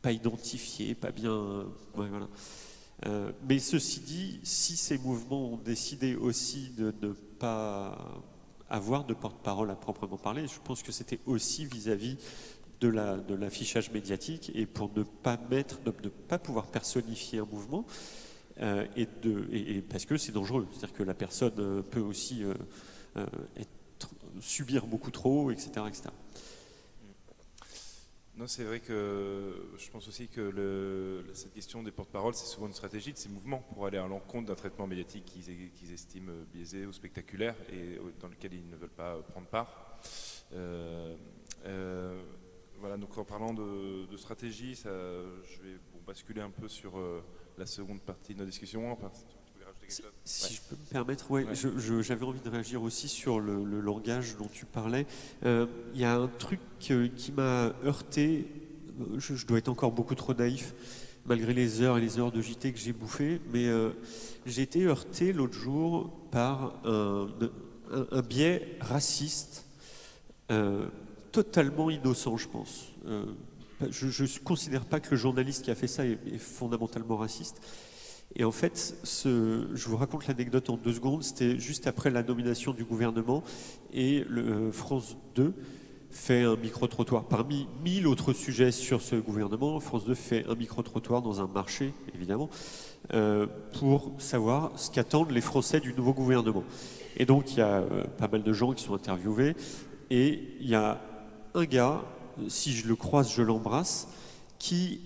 pas identifié, pas bien... voilà. Mais ceci dit, si ces mouvements ont décidé aussi de ne pas... avoir de porte-parole à proprement parler, je pense que c'était aussi vis-à-vis de l'affichage médiatique et pour ne pas pouvoir personnifier un mouvement et parce que c'est dangereux, c'est-à-dire que la personne peut aussi subir beaucoup trop, etc. Non, c'est vrai que je pense aussi que cette question des porte-paroles, c'est souvent une stratégie de ces mouvements pour aller à l'encontre d'un traitement médiatique qu'ils estiment biaisé ou spectaculaire et dans lequel ils ne veulent pas prendre part. Voilà, donc en parlant de stratégie, je vais basculer un peu sur la seconde partie de notre discussion. Si je peux me permettre, j'avais envie de réagir aussi sur le langage dont tu parlais. Il y a un truc qui m'a heurté, je dois être encore beaucoup trop naïf, malgré les heures et les heures de JT que j'ai bouffé, mais j'ai été heurté l'autre jour par un biais raciste totalement innocent, je pense. Je ne considère pas que le journaliste qui a fait ça est fondamentalement raciste. Et en fait, je vous raconte l'anecdote en 2 secondes, c'était juste après la nomination du gouvernement et France 2 fait un micro-trottoir. Parmi 1000 autres sujets sur ce gouvernement, France 2 fait un micro-trottoir dans un marché, évidemment, pour savoir ce qu'attendent les Français du nouveau gouvernement. Et donc, il y a pas mal de gens qui sont interviewés et il y a un gars, si je le croise, je l'embrasse, qui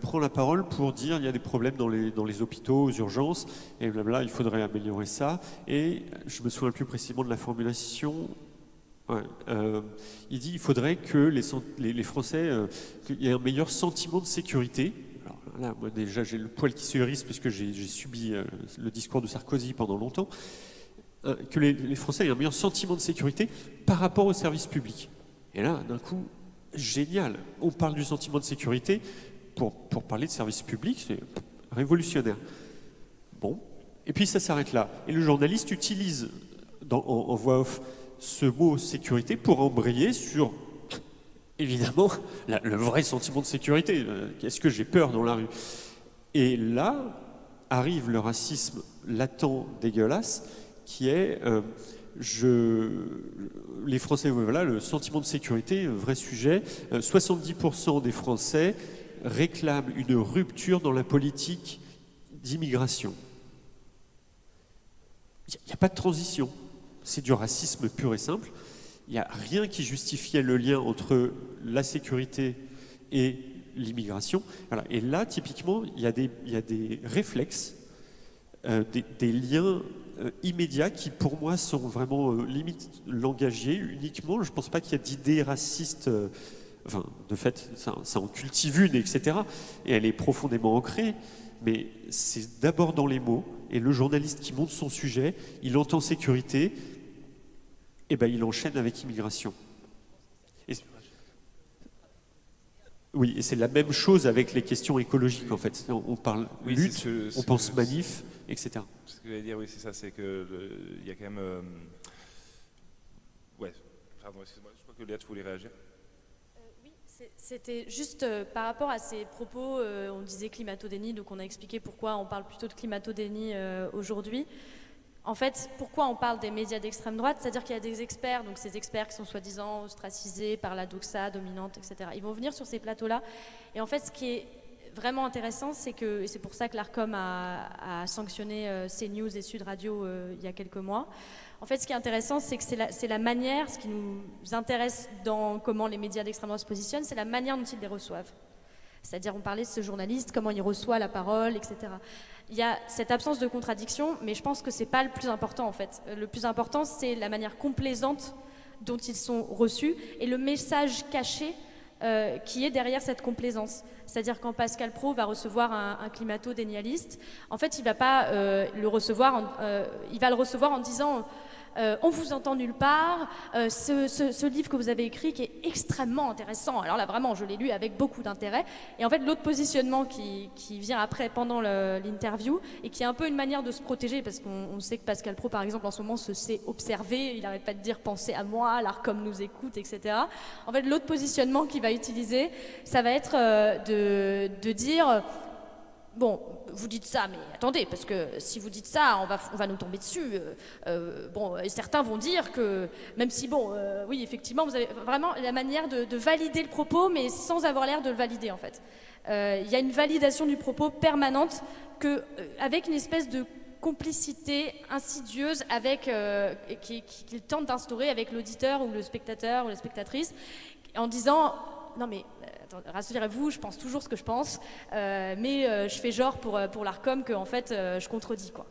prend la parole pour dire il y a des problèmes dans les hôpitaux, aux urgences, et blabla, il faudrait améliorer ça. Et je me souviens plus précisément de la formulation. Il dit il faudrait que les Français, qu'il y ait un meilleur sentiment de sécurité. Alors là, moi déjà, j'ai le poil qui se hérisse parce que j'ai subi le discours de Sarkozy pendant longtemps. que les Français aient un meilleur sentiment de sécurité par rapport au service public. Et là, d'un coup, génial. On parle du sentiment de sécurité pour parler de service public, c'est révolutionnaire. Bon, et puis ça s'arrête là. Et le journaliste utilise en voix off ce mot sécurité pour embrayer sur, évidemment, le vrai sentiment de sécurité. Est-ce que j'ai peur dans la rue? Et là arrive le racisme latent, dégueulasse, qui est les Français, voilà, le sentiment de sécurité, vrai sujet. 70% des Français réclament une rupture dans la politique d'immigration. Il n'y a pas de transition. C'est du racisme pur et simple. Il n'y a rien qui justifiait le lien entre la sécurité et l'immigration. Voilà. Et là, typiquement, il y a des réflexes, des liens immédiats qui, pour moi, sont vraiment limite langagiers uniquement. Je ne pense pas qu'il y a d'idées racistes. Enfin, de fait, ça en cultive une, etc. Et elle est profondément ancrée. Mais c'est d'abord dans les mots. Et le journaliste qui monte son sujet, il entend sécurité, et ben il enchaîne avec immigration. Oui, et c'est la même chose avec les questions écologiques, en fait. On parle lutte, on pense manif, etc. Ce que je voulais dire, oui, c'est ça, c'est que il y a quand même... Ouais, pardon, excuse-moi, je crois que Léa, tu voulais réagir. Oui, c'était juste par rapport à ces propos, on disait climato-déni, donc on a expliqué pourquoi on parle plutôt de climato-déni aujourd'hui. En fait, pourquoi on parle des médias d'extrême droite? C'est-à-dire qu'il y a des experts, donc ces experts qui sont soi-disant ostracisés par la doxa dominante, etc. Ils vont venir sur ces plateaux-là. Et en fait, ce qui est vraiment intéressant, c'est que, et c'est pour ça que l'ARCOM a sanctionné CNews et Sud Radio il y a quelques mois. En fait, ce qui est intéressant, c'est que c'est la manière, ce qui nous intéresse dans comment les médias d'extrême droite se positionnent, c'est la manière dont ils les reçoivent. C'est-à-dire, on parlait de ce journaliste, comment il reçoit la parole, etc. Il y a cette absence de contradiction, mais je pense que c'est pas le plus important, en fait. Le plus important, c'est la manière complaisante dont ils sont reçus et le message caché qui est derrière cette complaisance. C'est-à-dire quand Pascal Praud va recevoir un climato-dénialiste, en fait, il va pas le recevoir, il va le recevoir en disant on vous entend nulle part, ce livre que vous avez écrit qui est extrêmement intéressant. Alors là, vraiment, je l'ai lu avec beaucoup d'intérêt. Et en fait, l'autre positionnement qui vient après, pendant l'interview, et qui est un peu une manière de se protéger, parce qu'on sait que Pascal Praud, par exemple, en ce moment, se sait observer, il n'arrête pas de dire « pensez à moi »,« l'ARCOM nous écoute », etc. En fait, l'autre positionnement qu'il va utiliser, ça va être de dire... Bon, vous dites ça, mais attendez, parce que si vous dites ça, on va nous tomber dessus. Bon, et certains vont dire que, même si, bon, oui, effectivement, vous avez vraiment la manière de valider le propos, mais sans avoir l'air de le valider, en fait. Il y a une validation du propos permanente, avec une espèce de complicité insidieuse qu'il tente d'instaurer avec l'auditeur ou le spectateur ou la spectatrice, en disant... Non mais, rassurez-vous, je pense toujours ce que je pense, mais je fais genre pour l'ARCOM que en fait je contredis, quoi.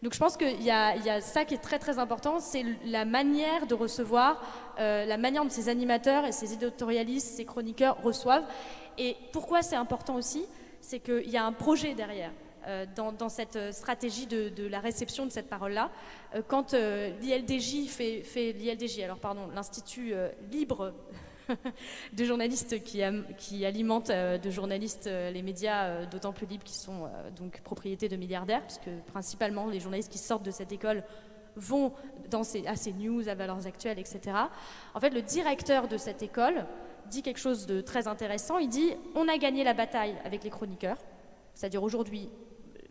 Donc je pense qu'il y a ça qui est très très important, c'est la manière de recevoir, la manière dont ces animateurs et ces éditorialistes, ces chroniqueurs reçoivent. Et pourquoi c'est important aussi, c'est qu'il y a un projet derrière. Dans cette stratégie de la réception de cette parole-là, quand l'ILDJ fait l'ILDJ, alors pardon, l'Institut libre de journalistes qui alimentent de journalistes les médias d'autant plus libres qui sont donc propriété de milliardaires, puisque principalement les journalistes qui sortent de cette école vont à ces news, à Valeurs Actuelles, etc. En fait, le directeur de cette école dit quelque chose de très intéressant. Il dit « On a gagné la bataille avec les chroniqueurs », c'est-à-dire aujourd'hui,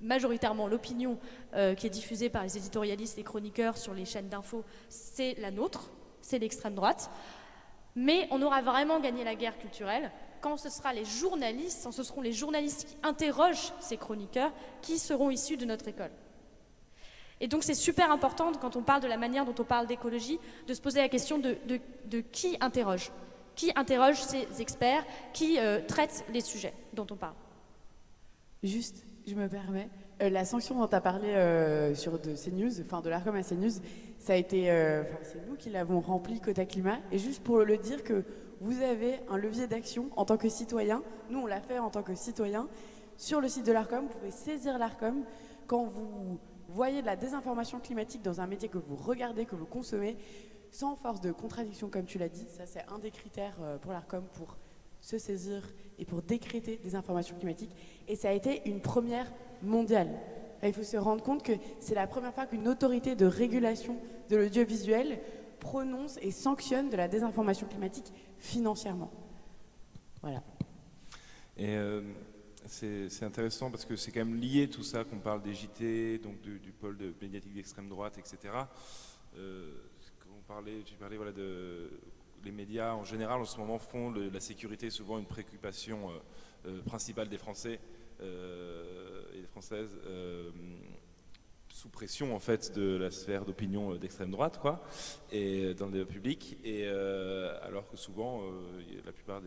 majoritairement, l'opinion qui est diffusée par les éditorialistes et chroniqueurs sur les chaînes d'infos, c'est la nôtre, c'est l'extrême droite. Mais on aura vraiment gagné la guerre culturelle quand ce seront les journalistes qui interrogent ces chroniqueurs qui seront issus de notre école. Et donc c'est super important, quand on parle de la manière dont on parle d'écologie, de se poser la question de qui interroge ces experts, qui traitent les sujets dont on parle. Juste, je me permets, la sanction dont tu as parlé de CNews, enfin de l'ARCOM à CNews, ça a été, c'est nous qui l'avons rempli Quota Climat. Et juste pour le dire que vous avez un levier d'action en tant que citoyen. Nous, on l'a fait en tant que citoyen. Sur le site de l'ARCOM, vous pouvez saisir l'ARCOM quand vous voyez de la désinformation climatique dans un média que vous regardez, que vous consommez, sans force de contradiction, comme tu l'as dit, ça c'est un des critères pour l'ARCOM pour se saisir et pour décréter des informations climatiques. Et ça a été une première mondiale. Il faut se rendre compte que c'est la première fois qu'une autorité de régulation de l'audiovisuel prononce et sanctionne de la désinformation climatique financièrement. Voilà. Et c'est intéressant parce que c'est quand même lié tout ça, qu'on parle des JT, donc du pôle médiatique d'extrême droite, etc. Tu parlais voilà, les médias en général en ce moment font la sécurité souvent une préoccupation principale des Français et des Françaises, sous pression en fait de la sphère d'opinion d'extrême droite, quoi, et dans le débat public, et alors que souvent la plupart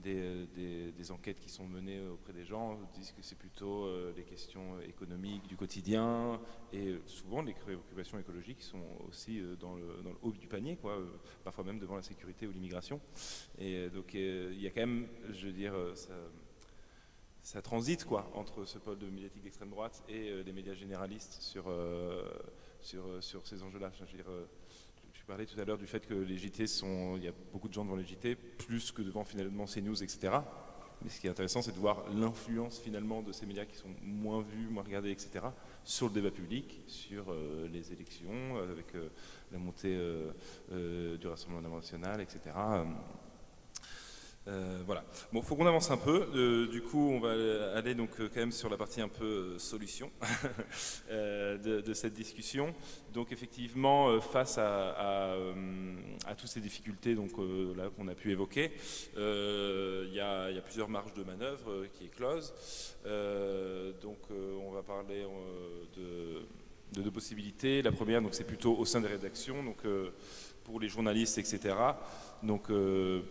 des enquêtes qui sont menées auprès des gens disent que c'est plutôt les questions économiques du quotidien, et souvent les préoccupations écologiques sont aussi dans le haut du panier, quoi, parfois même devant la sécurité ou l'immigration. Et donc il y a quand même, je veux dire, ça transite, quoi, entre ce pôle de médiatique d'extrême droite et les médias généralistes sur ces enjeux-là. Je veux dire, tu parlais tout à l'heure du fait que les JT il y a beaucoup de gens devant les JT, plus que devant finalement CNews, etc. Mais ce qui est intéressant, c'est de voir l'influence finalement de ces médias qui sont moins vus, moins regardés, etc., sur le débat public, sur les élections, avec la montée du Rassemblement national, etc. Voilà. Bon, faut qu'on avance un peu. Du coup, on va aller donc quand même sur la partie un peu solution de cette discussion. Donc, effectivement, face à toutes ces difficultés donc là qu'on a pu évoquer, il y a plusieurs marges de manœuvre qui éclosent. Donc, on va parler de deux possibilités. La première, donc, c'est plutôt au sein des rédactions. Donc, pour les journalistes, etc. Donc,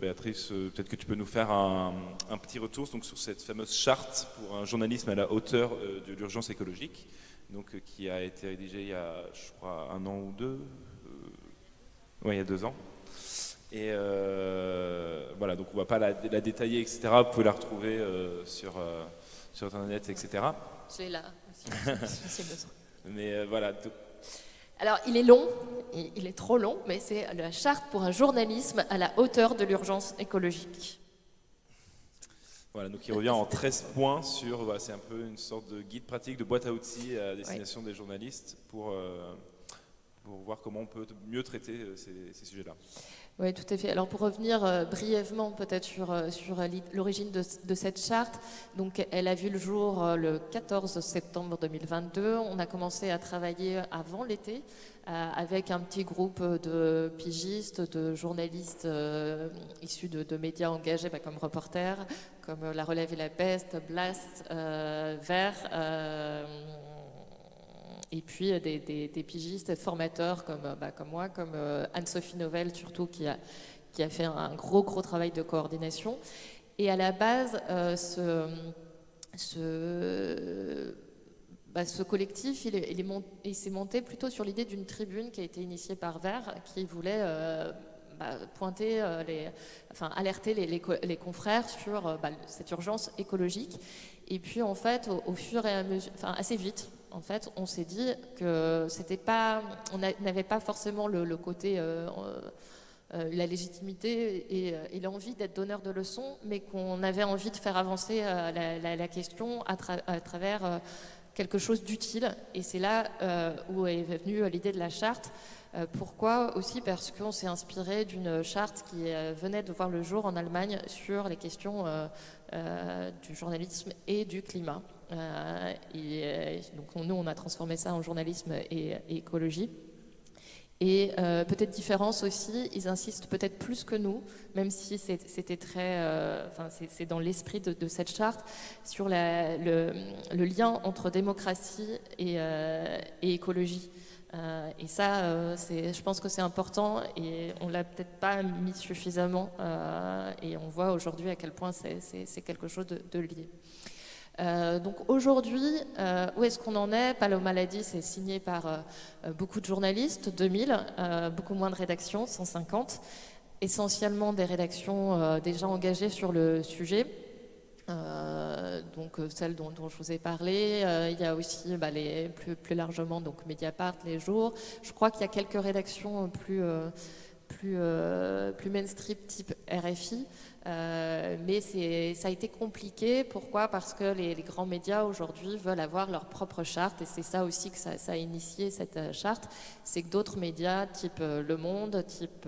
Béatrice, peut-être que tu peux nous faire un petit retour donc, sur cette fameuse charte pour un journalisme à la hauteur de l'urgence écologique, donc, qui a été rédigée il y a, je crois, 1 an ou 2. Oui, il y a 2 ans. Et voilà, donc on ne va pas la détailler, etc. Vous pouvez la retrouver sur Internet, etc. Je l'ai là, si besoin. Mais voilà. Alors, il est long, il est trop long, mais c'est la charte pour un journalisme à la hauteur de l'urgence écologique. Voilà, donc il revient en 13 points sur, voilà, c'est un peu une sorte de guide pratique, de boîte à outils à destination des journalistes pour voir comment on peut mieux traiter ces sujets-là. Oui, tout à fait. Alors pour revenir brièvement peut-être sur l'origine de cette charte, donc elle a vu le jour le 14 septembre 2022. On a commencé à travailler avant l'été avec un petit groupe de pigistes, de journalistes issus de médias engagés comme Reporters, comme La Relève et la Peste, Blast, Vert, et puis des pigistes formateurs comme moi, comme Anne-Sophie Novelle surtout, qui a fait un gros travail de coordination. Et à la base, ce collectif, il s'est monté plutôt sur l'idée d'une tribune qui a été initiée par Vert, qui voulait pointer, alerter les confrères sur cette urgence écologique. Et puis en fait, au fur et à mesure, assez vite, en fait, on s'est dit que on n'avait pas forcément le côté, la légitimité et l'envie d'être donneur de leçons, mais qu'on avait envie de faire avancer la question à travers quelque chose d'utile. Et c'est là où est venue l'idée de la charte. Pourquoi aussi? Parce qu'on s'est inspiré d'une charte qui venait de voir le jour en Allemagne sur les questions du journalisme et du climat. Donc nous, on a transformé ça en journalisme et écologie. Et peut-être différence aussi, ils insistent peut-être plus que nous, même si c'était c'est dans l'esprit de cette charte, sur le lien entre démocratie et écologie. Et ça, je pense que c'est important et on l'a peut-être pas mis suffisamment. Et on voit aujourd'hui à quel point c'est quelque chose de lié. Donc aujourd'hui, où est-ce qu'on en est? Paloma l'a dit, c'est signé par beaucoup de journalistes, 2000, beaucoup moins de rédactions, 150, essentiellement des rédactions déjà engagées sur le sujet. donc celle dont je vous ai parlé. Il y a aussi plus largement donc Mediapart, Les Jours. Je crois qu'il y a quelques rédactions plus mainstream type RFI, mais ça a été compliqué. Pourquoi? Parce que les grands médias aujourd'hui veulent avoir leur propre charte, et c'est ça aussi que ça a initié cette charte. C'est que d'autres médias type Le Monde, type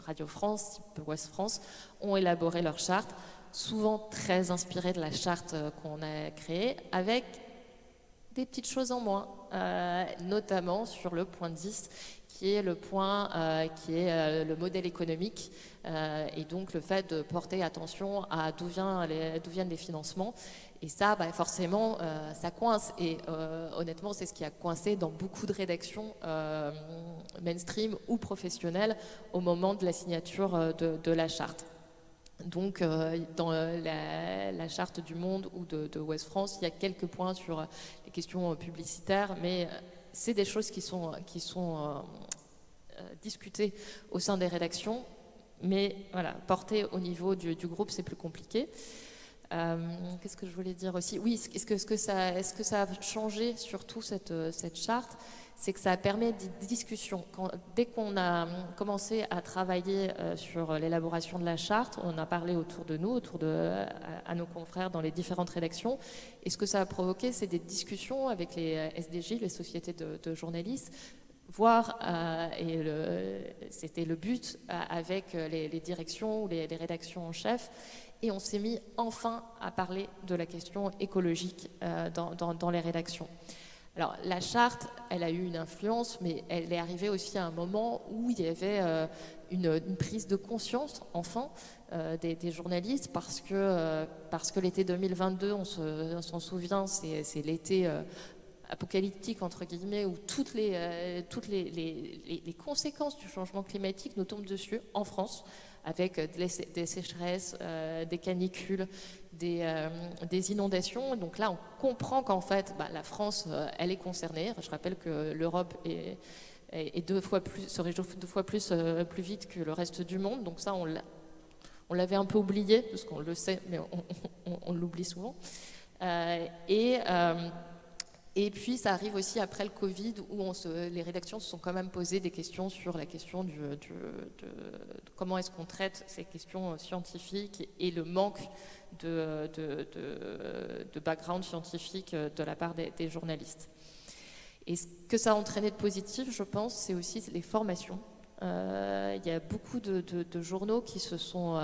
Radio France, type Ouest France ont élaboré leur charte, souvent très inspirée de la charte qu'on a créée, avec des petites choses en moins, notamment sur le point 10, qui est le point qui est le modèle économique, et donc le fait de porter attention à d'où viennent les financements. Et ça, forcément, ça coince. Et honnêtement, c'est ce qui a coincé dans beaucoup de rédactions mainstream ou professionnelles au moment de la signature de la charte. Donc, dans la charte du Monde ou de Ouest France, il y a quelques points sur les questions publicitaires, mais c'est des choses qui sont discutées au sein des rédactions, mais voilà, portées au niveau du groupe, c'est plus compliqué. Qu'est-ce que je voulais dire aussi? Oui, est-ce que ça a changé surtout cette charte? C'est que ça permet des discussions. Dès qu'on a commencé à travailler sur l'élaboration de la charte, on a parlé autour de nous, à nos confrères dans les différentes rédactions. Et ce que ça a provoqué, c'est des discussions avec les SDJ, les sociétés de journalistes, voire, et c'était le but, avec les directions ou les rédactions en chef. Et on s'est mis enfin à parler de la question écologique dans les rédactions. Alors, la charte, elle a eu une influence, mais elle est arrivée aussi à un moment où il y avait une prise de conscience, enfin, des journalistes, parce que l'été 2022, on s'en souvient, c'est l'été apocalyptique, entre guillemets, où toutes les conséquences du changement climatique nous tombent dessus, en France, avec des sécheresses, des canicules, des inondations. Donc là, on comprend qu'en fait, la France, elle est concernée. Je rappelle que l'Europe se réchauffe 2 fois plus vite que le reste du monde. Donc ça, on l'avait un peu oublié, parce qu'on le sait, mais on l'oublie souvent. Et puis, ça arrive aussi après le Covid, où les rédactions se sont quand même posé des questions sur la question de comment est-ce qu'on traite ces questions scientifiques et le manque de background scientifique de la part des journalistes. Et ce que ça a entraîné de positif, je pense, c'est aussi les formations. Il y a beaucoup de journaux qui se sont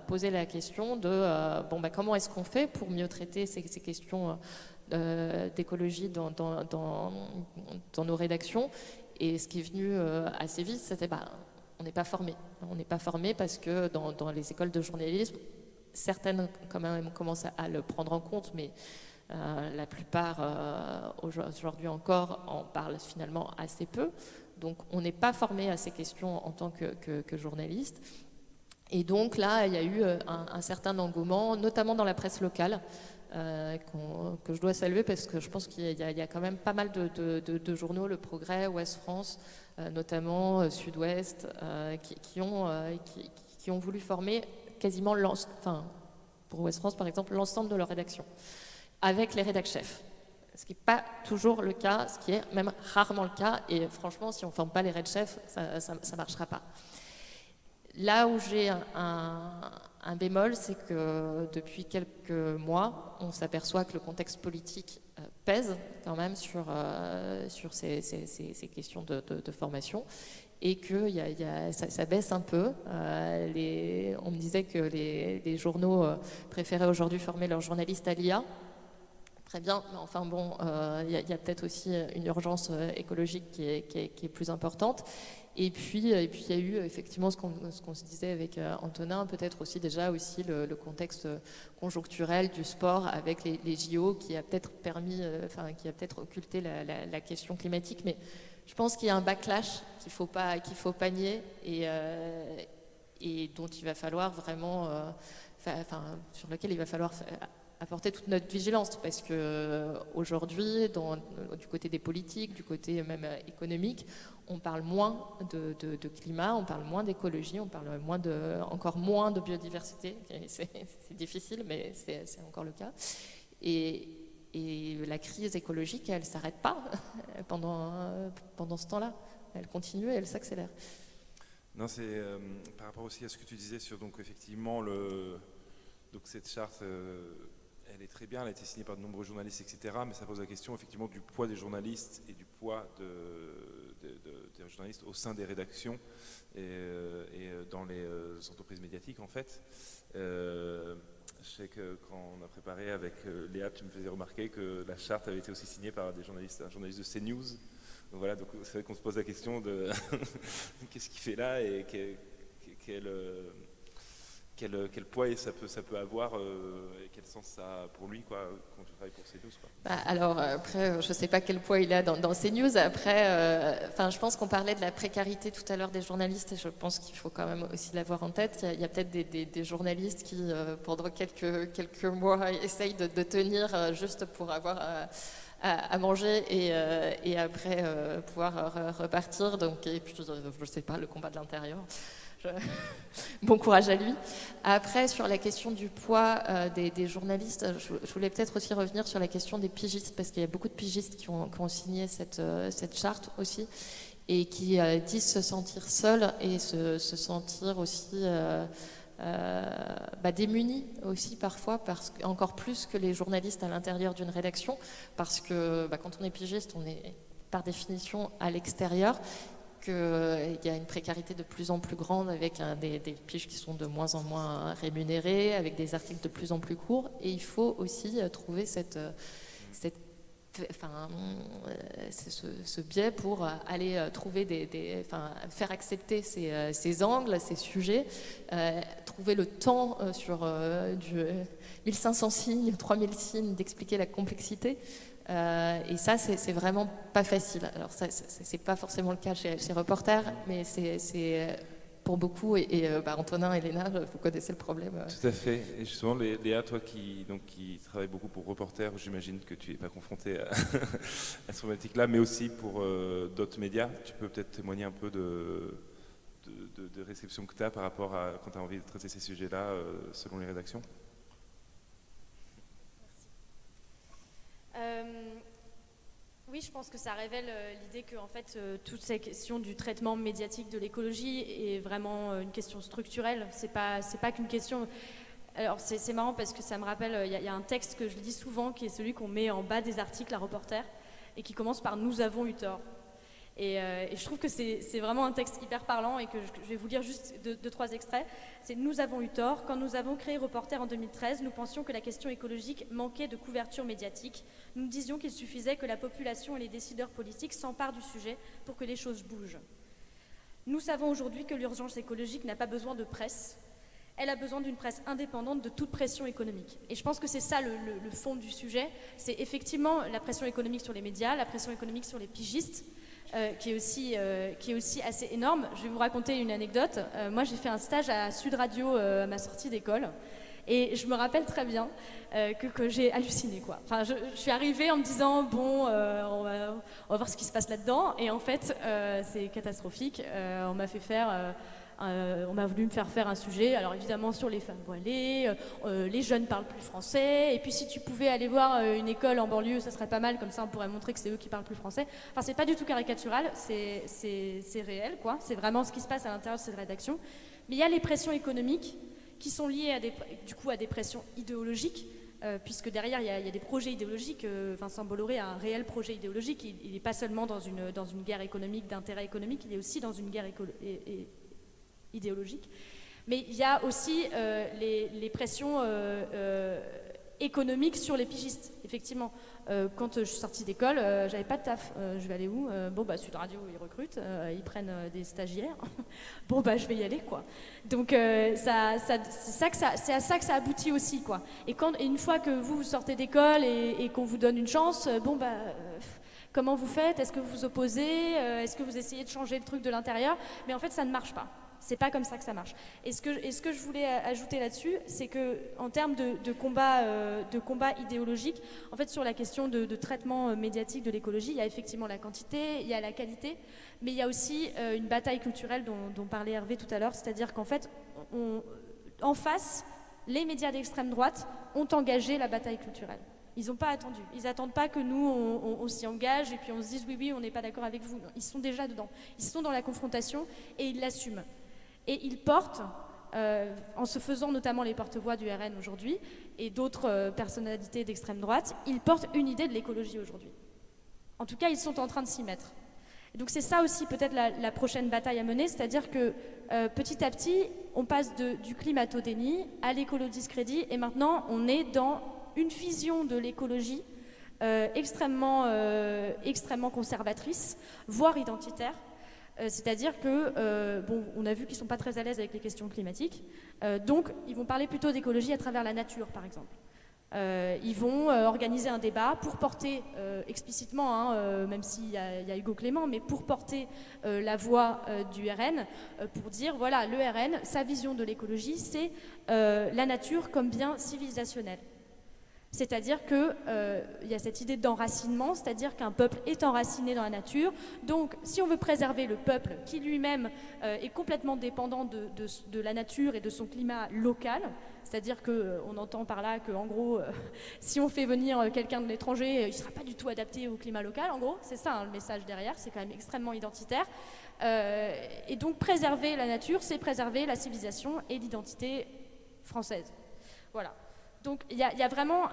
posé la question de comment est-ce qu'on fait pour mieux traiter ces questions d'écologie dans nos rédactions. Et ce qui est venu assez vite, c'était on n'est pas formé. On n'est pas formé parce que dans les écoles de journalisme, certaines quand même commencent à le prendre en compte, mais la plupart aujourd'hui encore en parlent finalement assez peu. Donc on n'est pas formé à ces questions en tant que journaliste. Et donc là, il y a eu un certain engouement, notamment dans la presse locale, que je dois saluer parce que je pense qu'il y a quand même pas mal de journaux, Le Progrès, Ouest France, notamment Sud-Ouest, qui ont voulu former quasiment, pour Ouest France par exemple, l'ensemble de leur rédaction, avec les rédacs-chefs. Ce qui n'est pas toujours le cas, ce qui est même rarement le cas, et franchement, si on ne forme pas les rédacs-chefs, ça ne marchera pas. Là où j'ai un bémol, c'est que depuis quelques mois, on s'aperçoit que le contexte politique pèse quand même sur ces questions de formation, et que ça baisse un peu. On me disait que les journaux préféraient aujourd'hui former leurs journalistes à l'IA. Très bien, mais enfin bon, il y a peut-être aussi une urgence écologique qui est plus importante. Et puis il y a eu effectivement ce qu'on se disait avec Antonin, peut-être aussi déjà aussi le contexte conjoncturel du sport avec les JO qui a peut-être qui a peut-être occulté la question climatique. Mais je pense qu'il y a un backlash qu'il faut pas nier et dont il va falloir vraiment, sur lequel il va falloir apporter toute notre vigilance, parce que aujourd'hui, du côté des politiques, du côté même économique, on parle moins de climat, on parle moins d'écologie, on parle encore moins de biodiversité. C'est difficile, mais c'est encore le cas. Et la crise écologique, elle ne s'arrête pas pendant ce temps-là. Elle continue et elle s'accélère. Non, c'est par rapport aussi à ce que tu disais sur, donc effectivement, donc cette charte, elle est très bien, elle a été signée par de nombreux journalistes, etc. Mais ça pose la question effectivement du poids des journalistes et du poids des journalistes au sein des rédactions et dans les entreprises médiatiques en fait. Je sais que quand on a préparé avec Léa, tu me faisais remarquer que la charte avait été aussi signée par un journaliste de CNews. Donc voilà, donc c'est vrai qu'on se pose la question de qu'est-ce qu'il fait là et quel poids ça peut avoir et quel sens ça a pour lui quoi, quand tu travailles pour CNews quoi. Alors après, je ne sais pas quel poids il a dans CNews. Après, je pense qu'on parlait de la précarité tout à l'heure des journalistes et je pense qu'il faut quand même aussi l'avoir en tête. Il y a peut-être des journalistes qui, pendant quelques mois, essayent de tenir juste pour avoir à manger et après pouvoir repartir. Donc, et puis, je ne sais pas, le combat de l'intérieur. Bon courage à lui. Après, sur la question du poids des journalistes, je voulais peut-être aussi revenir sur la question des pigistes, parce qu'il y a beaucoup de pigistes qui ont signé cette charte aussi, et qui disent se sentir seuls et se sentir aussi démunis aussi parfois, encore plus que les journalistes à l'intérieur d'une rédaction, parce que quand on est pigiste, on est par définition à l'extérieur, qu'il y a une précarité de plus en plus grande avec des piges qui sont de moins en moins rémunérées, avec des articles de plus en plus courts. Et il faut aussi trouver ce biais pour aller trouver faire accepter ces angles, ces sujets, trouver le temps sur du 1500 signes, 3000 signes d'expliquer la complexité. Et ça, c'est vraiment pas facile. Alors, c'est pas forcément le cas chez Reporter, mais c'est pour beaucoup. Et Antonin et Léna, vous connaissez le problème. Tout à fait. Et justement, Léa, toi qui travaille beaucoup pour Reporter, j'imagine que tu n'es pas confrontée à cette problématique-là, mais aussi pour d'autres médias. Tu peux peut-être témoigner un peu de réception que tu as par rapport à quand tu as envie de traiter ces sujets-là selon les rédactions. Oui, je pense que ça révèle l'idée que en fait, toutes ces questions du traitement médiatique de l'écologie est vraiment une question structurelle. C'est pas qu'une question. Alors c'est marrant parce que ça me rappelle, il y a un texte que je lis souvent qui est celui qu'on met en bas des articles à Reporter et qui commence par « Nous avons eu tort ». Et je trouve que c'est vraiment un texte hyper parlant et que je vais vous lire juste deux, trois extraits. C'est « Nous avons eu tort. Quand nous avons créé Reporter en 2013, nous pensions que la question écologique manquait de couverture médiatique. Nous disions qu'il suffisait que la population et les décideurs politiques s'emparent du sujet pour que les choses bougent. Nous savons aujourd'hui que l'urgence écologique n'a pas besoin de presse. Elle a besoin d'une presse indépendante de toute pression économique. » Et je pense que c'est ça le fond du sujet. C'est effectivement la pression économique sur les médias, la pression économique sur les pigistes, qui est aussi assez énorme. Je vais vous raconter une anecdote. Moi, j'ai fait un stage à Sud Radio à ma sortie d'école. Et je me rappelle très bien que j'ai halluciné, quoi. Enfin, je suis arrivée en me disant, bon, on va voir ce qui se passe là-dedans. Et en fait, c'est catastrophique. On m'a fait faire... on m'a voulu me faire un sujet, alors évidemment sur les femmes voilées, les jeunes parlent plus français, et puis si tu pouvais aller voir une école en banlieue, ça serait pas mal, comme ça on pourrait montrer que c'est eux qui parlent plus français. Enfin, c'est pas du tout caricatural, c'est réel, quoi. C'est vraiment ce qui se passe à l'intérieur de cette rédaction. Mais il y a les pressions économiques qui sont liées à des pressions idéologiques, puisque derrière il y a des projets idéologiques. Vincent Bolloré a un réel projet idéologique. Il n'est pas seulement dans une guerre économique, d'intérêt économique, il est aussi dans une guerre idéologique. Mais il y a aussi les pressions économiques sur les pigistes, effectivement. Quand je suis sortie d'école, j'avais pas de taf. Je vais aller où? Sud Radio, ils recrutent, ils prennent des stagiaires. Je vais y aller, quoi. Donc, c'est à ça que ça aboutit aussi, quoi. Et une fois que vous sortez d'école et qu'on vous donne une chance, comment vous faites? Est-ce que vous vous opposez? Est-ce que vous essayez de changer le truc de l'intérieur? Mais en fait, ça ne marche pas. C'est pas comme ça que ça marche. Et ce que je voulais ajouter là-dessus, c'est que en termes de combat idéologique, en fait, sur la question de traitement médiatique de l'écologie, il y a effectivement la quantité, il y a la qualité, mais il y a aussi une bataille culturelle dont parlait Hervé tout à l'heure, c'est-à-dire qu'en fait, en face, les médias d'extrême droite ont engagé la bataille culturelle. Ils n'ont pas attendu. Ils n'attendent pas que nous, on s'y engage et puis on se dise oui, on n'est pas d'accord avec vous. Non, ils sont déjà dedans. Ils sont dans la confrontation et ils l'assument. Et ils portent, en se faisant notamment les porte-voix du RN aujourd'hui et d'autres personnalités d'extrême droite, ils portent une idée de l'écologie aujourd'hui. En tout cas, ils sont en train de s'y mettre. Et donc c'est ça aussi peut-être la prochaine bataille à mener, c'est-à-dire que petit à petit, on passe du climato-déni à l'écolo-discrédit et maintenant on est dans une vision de l'écologie extrêmement conservatrice, voire identitaire. C'est-à-dire que, bon, on a vu qu'ils ne sont pas très à l'aise avec les questions climatiques, donc ils vont parler plutôt d'écologie à travers la nature, par exemple. Ils vont organiser un débat pour porter explicitement, même s'il y a Hugo Clément, mais pour porter la voix du RN, pour dire, voilà, le RN, sa vision de l'écologie, c'est la nature comme bien civilisationnel. C'est-à-dire qu'il y a cette idée d'enracinement, c'est-à-dire qu'un peuple est enraciné dans la nature. Donc, si on veut préserver le peuple qui lui-même est complètement dépendant de la nature et de son climat local, c'est-à-dire qu'on entend par là qu'en gros, si on fait venir quelqu'un de l'étranger, il ne sera pas du tout adapté au climat local, en gros. C'est ça, hein, le message derrière, c'est quand même extrêmement identitaire. Et donc, préserver la nature, c'est préserver la civilisation et l'identité française. Voilà. Donc il y a vraiment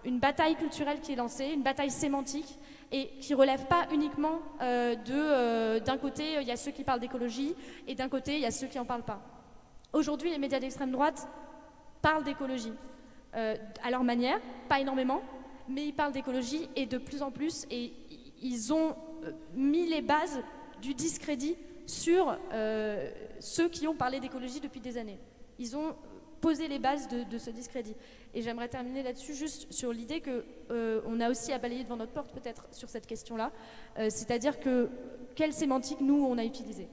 une bataille culturelle qui est lancée, une bataille sémantique, et qui ne relève pas uniquement d'un côté, il y a ceux qui parlent d'écologie, et d'un côté, il y a ceux qui n'en parlent pas. Aujourd'hui, les médias d'extrême droite parlent d'écologie, à leur manière, pas énormément, mais ils parlent d'écologie, et de plus en plus, et ils ont mis les bases du discrédit sur ceux qui ont parlé d'écologie depuis des années. Ils ont poser les bases de ce discrédit. Et j'aimerais terminer là-dessus juste sur l'idée qu'on a aussi à balayer devant notre porte peut-être sur cette question-là, c'est-à-dire que quelle sémantique nous on a utilisée,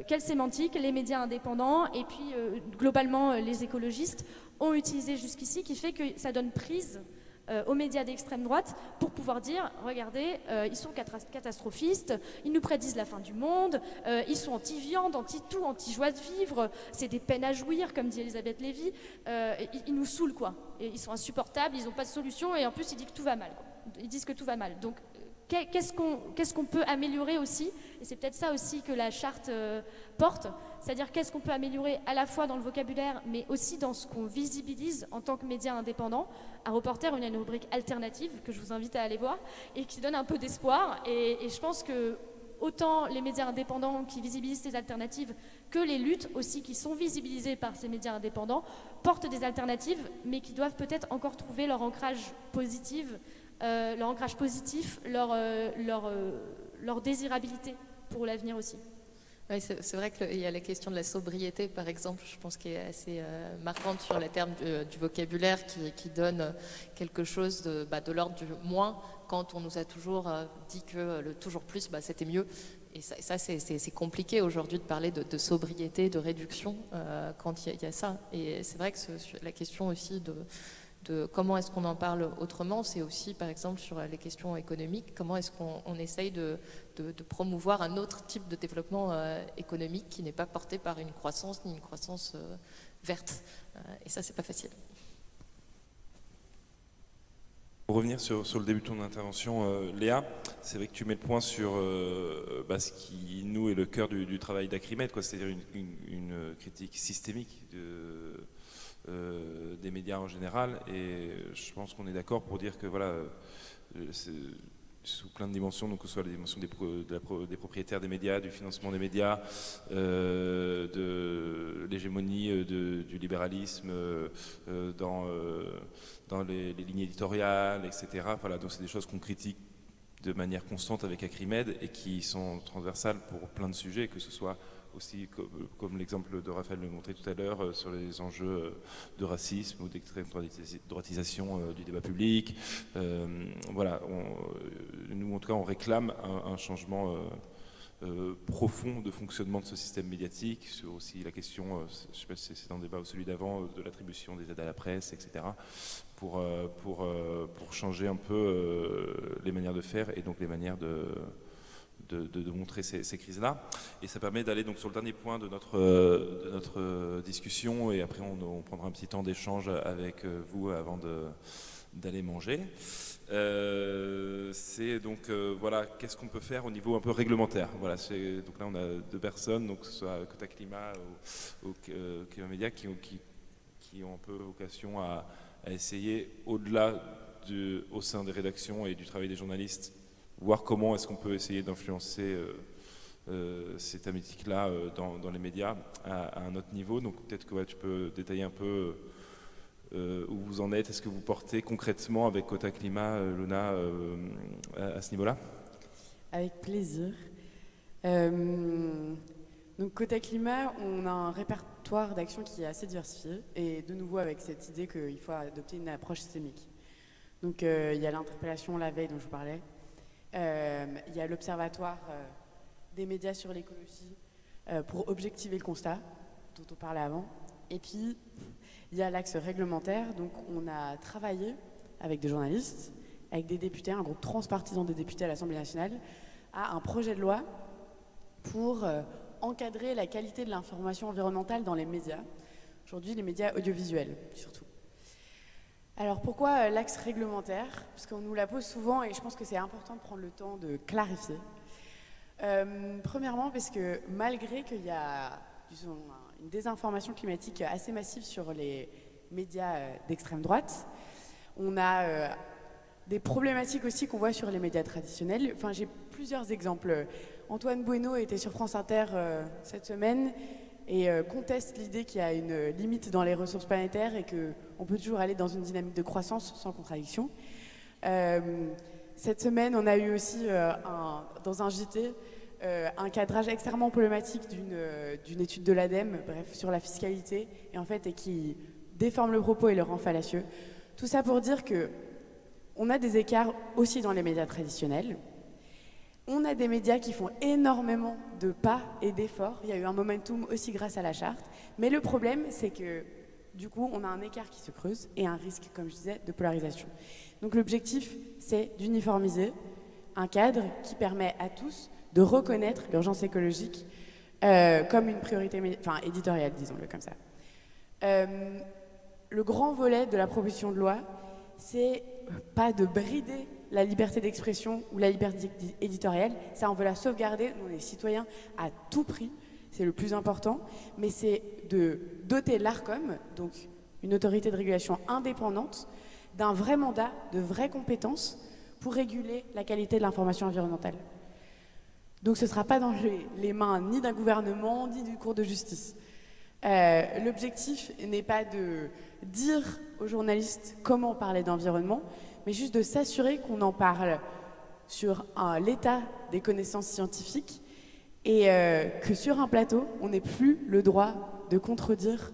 quelle sémantique les médias indépendants et puis globalement les écologistes ont utilisé jusqu'ici, qui fait que ça donne prise aux médias d'extrême droite pour pouvoir dire, regardez, ils sont catastrophistes, ils nous prédisent la fin du monde, ils sont anti-viande, anti-tout, anti-joie de vivre, c'est des peines à jouir, comme dit Elisabeth Lévy, ils nous saoulent, quoi. Et ils sont insupportables, ils n'ont pas de solution, et en plus, ils disent que tout va mal, quoi. Ils disent que tout va mal. Donc, qu'est-ce qu'on peut améliorer aussi, et c'est peut-être ça aussi que la charte porte, c'est-à-dire qu'est-ce qu'on peut améliorer à la fois dans le vocabulaire, mais aussi dans ce qu'on visibilise en tant que média indépendant. À Reporter, il y a une rubrique alternative que je vous invite à aller voir, et qui donne un peu d'espoir, et je pense que autant les médias indépendants qui visibilisent ces alternatives que les luttes aussi qui sont visibilisées par ces médias indépendants portent des alternatives, mais qui doivent peut-être encore trouver leur ancrage positif, leur désirabilité pour l'avenir aussi. Oui, c'est vrai qu'il y a la question de la sobriété, par exemple, je pense qu'elle est assez marquante sur les termes du vocabulaire qui donne quelque chose de l'ordre du moins, quand on nous a toujours dit que le toujours plus, c'était mieux. Et ça c'est compliqué aujourd'hui de parler de sobriété, de réduction, quand il y a ça. Et c'est vrai que la question aussi de comment est-ce qu'on en parle autrement, c'est aussi par exemple sur les questions économiques, comment est-ce qu'on essaye de promouvoir un autre type de développement économique qui n'est pas porté par une croissance ni une croissance verte. Et ça, c'est pas facile. Pour revenir sur le début de ton intervention, Léa, c'est vrai que tu mets le point sur ce qui, nous, est le cœur du travail d'Acrimed, c'est-à-dire une critique systémique des médias en général, et je pense qu'on est d'accord pour dire que voilà, sous plein de dimensions, donc que ce soit la dimension des propriétaires des médias, du financement des médias, de l'hégémonie du libéralisme dans les lignes éditoriales, etc. Voilà, donc c'est des choses qu'on critique de manière constante avec Acrimed et qui sont transversales pour plein de sujets, que ce soit aussi, comme l'exemple de Raphaël le montrait tout à l'heure, sur les enjeux de racisme ou d'extrême droitisation du débat public. Voilà, nous en tout cas on réclame un changement profond de fonctionnement de ce système médiatique, sur aussi la question, je ne sais pas si c'est dans le débat ou celui d'avant, de l'attribution des aides à la presse, etc., pour changer un peu les manières de faire et donc les manières de montrer ces crises-là. Et ça permet d'aller donc sur le dernier point de notre discussion, et après on prendra un petit temps d'échange avec vous avant d'aller manger. C'est donc voilà, qu'est-ce qu'on peut faire au niveau un peu réglementaire. Voilà, donc là on a 2 personnes, donc que ce soit Quota Climat ou Climat Média, qui ont un peu vocation à essayer, au-delà au sein des rédactions et du travail des journalistes, voir comment est-ce qu'on peut essayer d'influencer ces thématiques-là dans les médias à un autre niveau. Donc peut-être que tu peux détailler un peu où vous en êtes, est-ce que vous portez concrètement avec Quota Climat, Luna, à ce niveau-là? Avec plaisir. Donc Quota Climat, on a un répertoire d'actions qui est assez diversifié, et de nouveau avec cette idée qu'il faut adopter une approche systémique. Donc il y a l'interpellation la veille dont je vous parlais, il y a l'observatoire des médias sur l'écologie pour objectiver le constat dont on parlait avant, et puis il y a l'axe réglementaire. Donc on a travaillé avec des journalistes, avec des députés, un groupe transpartisan des députés à l'Assemblée nationale, à un projet de loi pour encadrer la qualité de l'information environnementale dans les médias. Aujourd'hui, les médias audiovisuels, surtout. Alors pourquoi l'axe réglementaire? Parce qu'on nous la pose souvent et je pense que c'est important de prendre le temps de clarifier. Premièrement, parce que malgré qu'il y a, disons, une désinformation climatique assez massive sur les médias d'extrême droite, on a des problématiques aussi qu'on voit sur les médias traditionnels. Enfin, j'ai plusieurs exemples. Antoine Bueno était sur France Inter cette semaine et conteste l'idée qu'il y a une limite dans les ressources planétaires et qu'on peut toujours aller dans une dynamique de croissance sans contradiction. Cette semaine, on a eu aussi dans un JT un cadrage extrêmement problématique d'une étude de l'ADEME, bref, sur la fiscalité, et en fait, et qui déforme le propos et le rend fallacieux. Tout ça pour dire qu'on a des écarts aussi dans les médias traditionnels. On a des médias qui font énormément de pas et d'efforts. Il y a eu un momentum aussi grâce à la charte. Mais le problème, c'est que du coup, on a un écart qui se creuse et un risque, comme je disais, de polarisation. Donc l'objectif, c'est d'uniformiser un cadre qui permet à tous de reconnaître l'urgence écologique comme une priorité éditoriale, disons-le comme ça. Le grand volet de la proposition de loi, c'est pas de brider la liberté d'expression ou la liberté éditoriale. Ça, on veut la sauvegarder. Nous, on est citoyens à tout prix. C'est le plus important. Mais c'est de doter l'ARCOM, donc une autorité de régulation indépendante, d'un vrai mandat, de vraies compétences pour réguler la qualité de l'information environnementale. Donc ce ne sera pas dans les mains ni d'un gouvernement, ni d'une cour de justice. L'objectif n'est pas de dire aux journalistes comment parler d'environnement, mais juste de s'assurer qu'on en parle sur l'état des connaissances scientifiques et que sur un plateau, on n'ait plus le droit de contredire,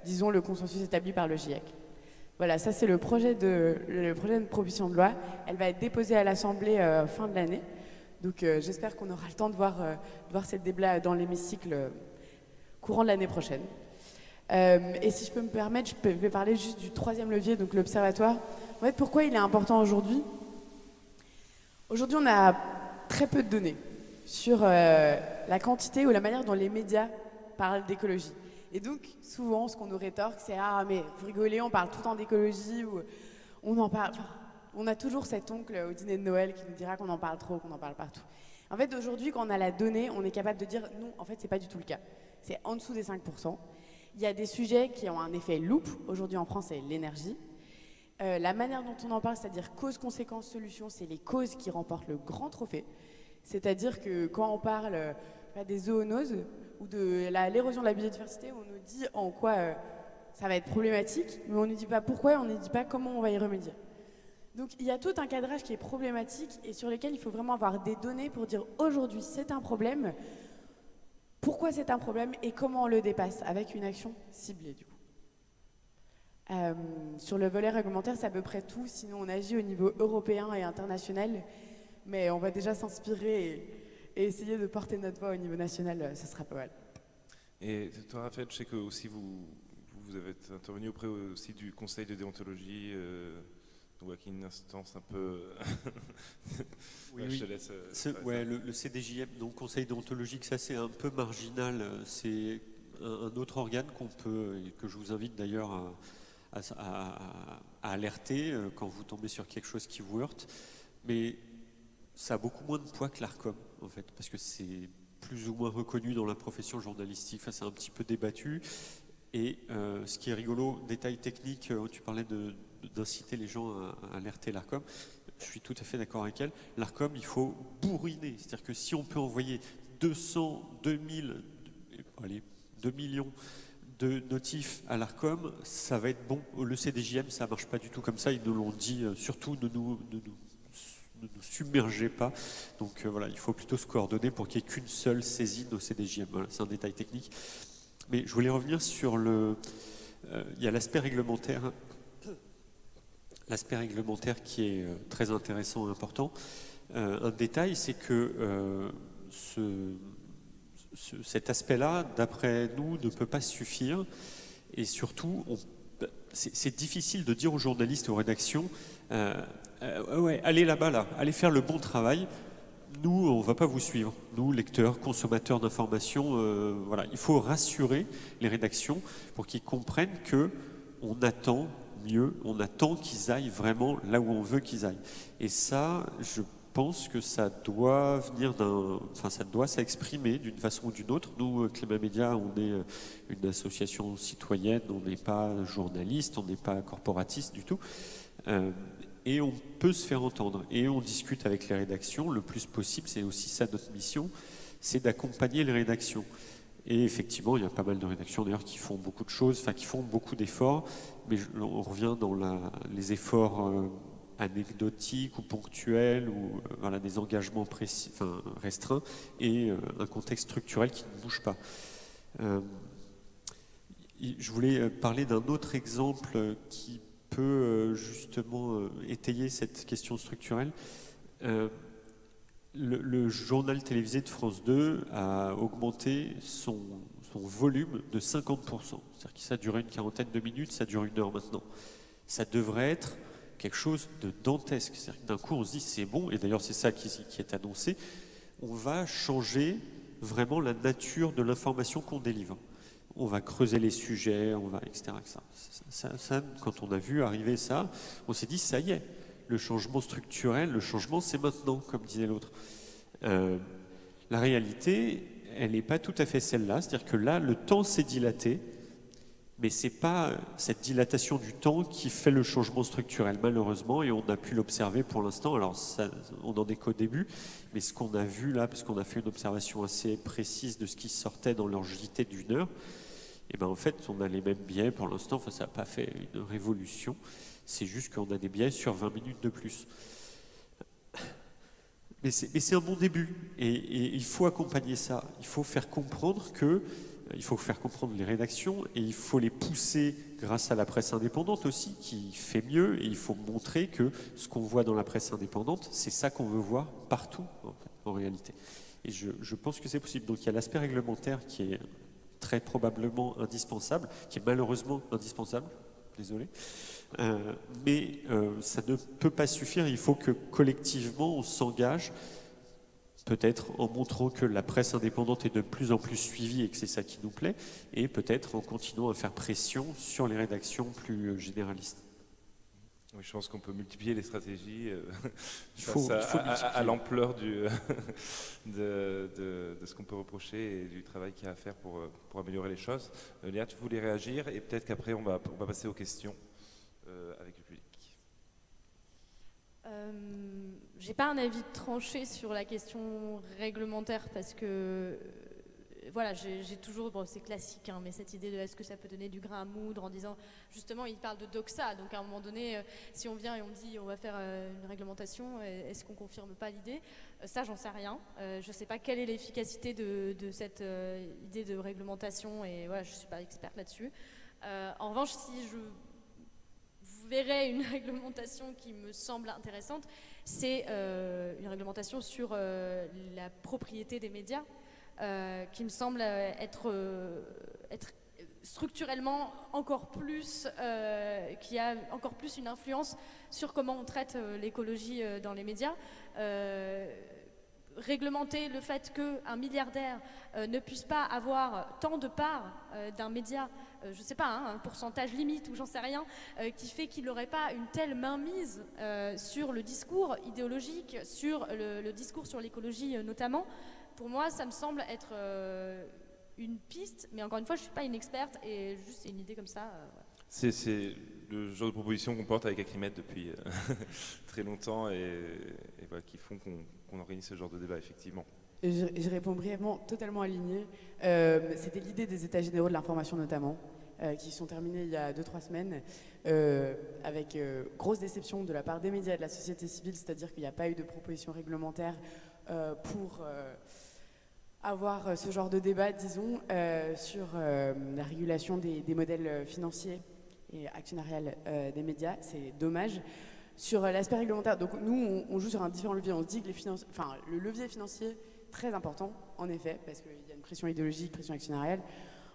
disons, le consensus établi par le GIEC. Voilà, ça c'est le projet de proposition de loi. Elle va être déposée à l'Assemblée fin de l'année. Donc j'espère qu'on aura le temps de voir cette débat dans l'hémicycle courant de l'année prochaine. Et si je peux me permettre, je vais parler juste du 3e levier, donc l'observatoire. En fait, pourquoi il est important aujourd'hui? Aujourd'hui, on a très peu de données sur la quantité ou la manière dont les médias parlent d'écologie. Et donc, souvent, ce qu'on nous rétorque, c'est « Ah, mais vous rigolez, on parle tout le temps d'écologie » ou « On en parle... » On a toujours cet oncle au dîner de Noël qui nous dira qu'on en parle trop, qu'on en parle partout. En fait, aujourd'hui, quand on a la donnée, on est capable de dire « Non, en fait, c'est pas du tout le cas. C'est en dessous des 5%. » Il y a des sujets qui ont un effet loupe. Aujourd'hui, en France, c'est l'énergie. La manière dont on en parle, c'est-à-dire cause, conséquence, solution, c'est les causes qui remportent le grand trophée. C'est-à-dire que quand on parle des zoonoses ou de l'érosion de la biodiversité, on nous dit en quoi ça va être problématique, mais on ne nous dit pas pourquoi, on ne nous dit pas comment on va y remédier. Donc il y a tout un cadrage qui est problématique et sur lequel il faut vraiment avoir des données pour dire aujourd'hui c'est un problème, pourquoi c'est un problème et comment on le dépasse avec une action ciblée du coup. Sur le volet réglementaire, c'est à peu près tout, sinon on agit au niveau européen et international, mais on va déjà s'inspirer et essayer de porter notre voix au niveau national, ce sera pas mal. Et toi, Raphaël, je sais que aussi vous avez intervenu auprès aussi du Conseil de déontologie, donc avec une instance un peu... Oui, je te oui. laisse... Le CDJM, donc Conseil déontologique, ça c'est un peu marginal. C'est un autre organe qu'on peut, et que je vous invite d'ailleurs à alerter quand vous tombez sur quelque chose qui vous heurte. Mais ça a beaucoup moins de poids que l'ARCOM, en fait, parce que c'est plus ou moins reconnu dans la profession journalistique. Enfin, c'est un petit peu débattu. Et ce qui est rigolo, détail technique, tu parlais d'inciter les gens à alerter l'ARCOM. Je suis tout à fait d'accord avec elle. L'ARCOM, il faut bourriner. C'est-à-dire que si on peut envoyer 200, 2000, allez, 2 millions de notifs à l'ARCOM, ça va être bon. Le CDJM, ça ne marche pas du tout comme ça. Ils nous l'ont dit. Surtout, ne nous submergez pas. Donc voilà, il faut plutôt se coordonner pour qu'il n'y ait qu'une seule saisine au CDJM. Voilà, c'est un détail technique. Mais je voulais revenir sur il y a l'aspect réglementaire. L'aspect réglementaire qui est très intéressant et important. Un détail, c'est que cet aspect-là, d'après nous, ne peut pas suffire. Et surtout, c'est difficile de dire aux journalistes et aux rédactions ouais, allez là-bas, là, allez faire le bon travail. Nous, on ne va pas vous suivre. Nous, lecteurs, consommateurs d'informations, voilà, il faut rassurer les rédactions pour qu'ils comprennent qu'on attend mieux, on attend qu'ils aillent vraiment là où on veut qu'ils aillent. Et ça, je pense que ça doit venir ça doit s'exprimer d'une façon ou d'une autre. Nous, Climat Média, on est une association citoyenne, on n'est pas journaliste, on n'est pas corporatiste du tout. Et on peut se faire entendre. Et on discute avec les rédactions le plus possible. C'est aussi ça notre mission, c'est d'accompagner les rédactions. Et effectivement, il y a pas mal de rédactions d'ailleurs qui font beaucoup de choses, enfin qui font beaucoup d'efforts. Mais on revient dans les efforts anecdotiques ou ponctuels ou voilà, des engagements précis, enfin, restreints et un contexte structurel qui ne bouge pas. Je voulais parler d'un autre exemple qui peut justement étayer cette question structurelle. Le journal télévisé de France 2 a augmenté son volume de 50%. C'est-à-dire que ça durait une quarantaine de minutes, ça dure 1 heure maintenant. Ça devrait être quelque chose de dantesque. C'est-à-dire que d'un coup, on se dit c'est bon, et d'ailleurs c'est ça qui est annoncé, on va changer vraiment la nature de l'information qu'on délivre. On va creuser les sujets, on va, etc. Ça, quand on a vu arriver ça, on s'est dit ça y est, le changement structurel, le changement c'est maintenant, comme disait l'autre. La réalité, elle n'est pas tout à fait celle-là, c'est-à-dire que là, le temps s'est dilaté, mais ce n'est pas cette dilatation du temps qui fait le changement structurel, malheureusement, et on a pu l'observer pour l'instant. Alors, on n'en est qu'au début, mais ce qu'on a vu là, parce qu'on a fait une observation assez précise de ce qui sortait dans leur JT d'1 heure, et ben en fait, on a les mêmes biais pour l'instant. Enfin, ça n'a pas fait une révolution. C'est juste qu'on a des biais sur 20 minutes de plus. Mais c'est un bon début. Et il faut accompagner ça. Il faut faire comprendre il faut faire comprendre les rédactions et il faut les pousser grâce à la presse indépendante aussi, qui fait mieux. Et il faut montrer que ce qu'on voit dans la presse indépendante, c'est ça qu'on veut voir partout, en réalité. Et je pense que c'est possible. Donc il y a l'aspect réglementaire qui est très probablement indispensable, qui est malheureusement indispensable, désolé, mais ça ne peut pas suffire, il faut que collectivement on s'engage, peut-être en montrant que la presse indépendante est de plus en plus suivie et que c'est ça qui nous plaît, et peut-être en continuant à faire pression sur les rédactions plus généralistes. Oui, je pense qu'on peut multiplier les stratégies face à l'ampleur de ce qu'on peut reprocher et du travail qu'il y a à faire pour améliorer les choses. Léa, tu voulais réagir et peut-être qu'après on va passer aux questions avec le public. J'ai pas un avis tranché sur la question réglementaire parce que voilà, j'ai toujours, bon, c'est classique, hein, mais cette idée de est-ce que ça peut donner du grain à moudre en disant, justement, il parle de doxa, donc à un moment donné, si on vient et on dit on va faire une réglementation, est-ce qu'on confirme pas l'idée? Ça, j'en sais rien. Je sais pas quelle est l'efficacité de cette idée de réglementation et voilà, je suis pas experte là-dessus. En revanche, si vous verrez une réglementation qui me semble intéressante, c'est une réglementation sur la propriété des médias, qui me semble être structurellement encore plus, qui a encore plus une influence sur comment on traite l'écologie dans les médias. Réglementer le fait qu'un milliardaire ne puisse pas avoir tant de parts d'un média, je ne sais pas, un pourcentage limite ou j'en sais rien, qui fait qu'il n'aurait pas une telle mainmise sur le discours idéologique, sur le discours sur l'écologie notamment, pour moi ça me semble être une piste, mais encore une fois je ne suis pas une experte et juste c'est une idée comme ça. C'est le genre de proposition qu'on porte avec Acrimed depuis très longtemps et voilà, qui font qu'on organise ce genre de débat, effectivement. Je réponds brièvement, totalement aligné. C'était l'idée des États généraux de l'information notamment, qui sont terminés il y a 2-3 semaines, avec grosse déception de la part des médias et de la société civile, c'est-à-dire qu'il n'y a pas eu de proposition réglementaire pour avoir ce genre de débat, disons, sur la régulation des modèles financiers et actionnarial des médias. C'est dommage. Sur l'aspect réglementaire, donc nous on joue sur un différent levier. On se dit que le levier financier, très important en effet, parce qu'il y a une pression idéologique, pression actionnariale.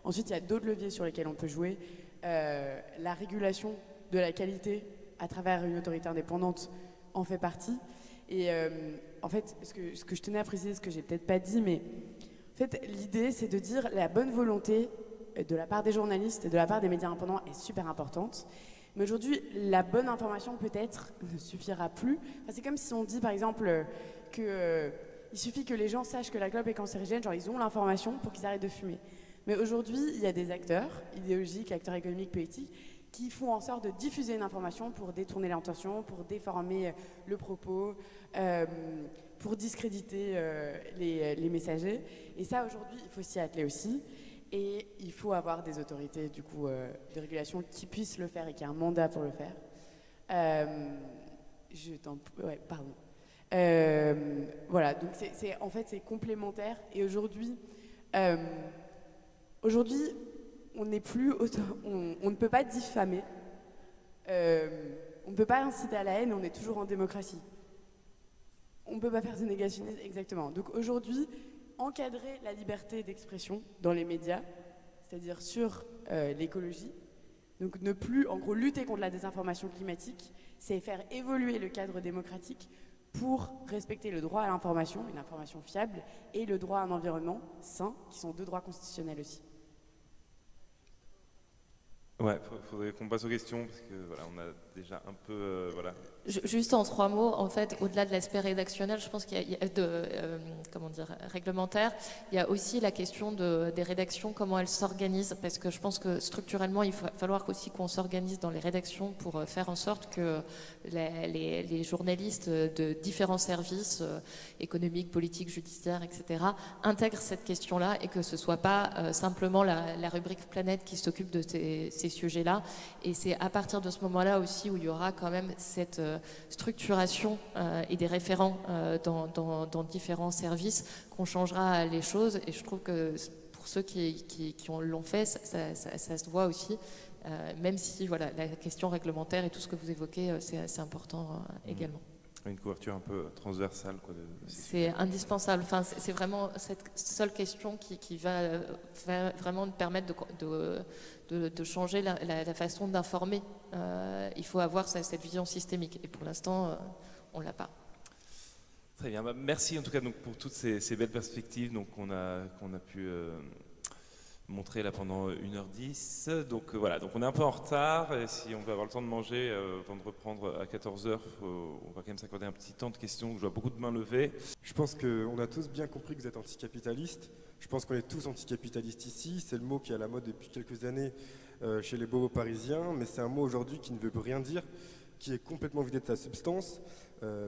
Ensuite il y a d'autres leviers sur lesquels on peut jouer. La régulation de la qualité à travers une autorité indépendante en fait partie. Et en fait ce que je tenais à préciser, ce que j'ai peut-être pas dit, mais en fait l'idée c'est de dire la bonne volonté de la part des journalistes et de la part des médias indépendants est super importante. Mais aujourd'hui, la bonne information peut-être ne suffira plus. Enfin, c'est comme si on dit par exemple qu'il suffit que les gens sachent que la clope est cancérigène, genre ils ont l'information pour qu'ils arrêtent de fumer. Mais aujourd'hui, il y a des acteurs idéologiques, acteurs économiques, politiques, qui font en sorte de diffuser une information pour détourner l'intention, pour déformer le propos, pour discréditer les messagers. Et ça, aujourd'hui, il faut s'y atteler aussi. Et il faut avoir des autorités du coup, de régulation qui puissent le faire et qui aient un mandat pour le faire. Ouais, pardon. Voilà, donc en fait c'est complémentaire. Et aujourd'hui, on n'est plus on ne peut pas diffamer, on ne peut pas inciter à la haine. On est toujours en démocratie. On ne peut pas faire de négationnisme, exactement. Donc aujourd'hui, encadrer la liberté d'expression dans les médias, c'est-à-dire sur l'écologie. Donc ne plus, en gros, lutter contre la désinformation climatique, c'est faire évoluer le cadre démocratique pour respecter le droit à l'information, une information fiable, et le droit à un environnement sain, qui sont 2 droits constitutionnels aussi. Ouais, faudrait qu'on passe aux questions, parce que voilà, on a déjà un peu... voilà. Juste en 3 mots, en fait, au-delà de l'aspect rédactionnel, je pense qu'il y a réglementaire, il y a aussi la question des rédactions, comment elles s'organisent, parce que je pense que structurellement, il va falloir aussi qu'on s'organise dans les rédactions pour faire en sorte que les journalistes de différents services économiques, politiques, judiciaires, etc., intègrent cette question-là et que ce ne soit pas simplement la rubrique Planète qui s'occupe de ces sujets-là. Et c'est à partir de ce moment-là aussi où il y aura quand même cette structuration et des référents dans différents services qu'on changera les choses. Et je trouve que pour ceux qui l'ont fait, ça se voit aussi. Même si voilà, la question réglementaire et tout ce que vous évoquez, c'est important également. Une couverture un peu transversale. C'est indispensable. Enfin, c'est vraiment cette seule question qui va vraiment permettre de changer la façon d'informer. Il faut avoir cette vision systémique. Et pour l'instant, on ne l'a pas. Très bien. Merci en tout cas donc, pour toutes ces belles perspectives qu'on a pu montrer là pendant 1h10. Donc voilà, donc on est un peu en retard. Et si on veut avoir le temps de manger avant de reprendre à 14h, on va quand même s'accorder un petit temps de questions. Je vois beaucoup de mains levées. Je pense qu'on a tous bien compris que vous êtes anticapitalistes. Je pense qu'on est tous anticapitalistes ici. C'est le mot qui est à la mode depuis quelques années chez les bobos parisiens. Mais c'est un mot aujourd'hui qui ne veut rien dire, qui est complètement vidé de sa substance.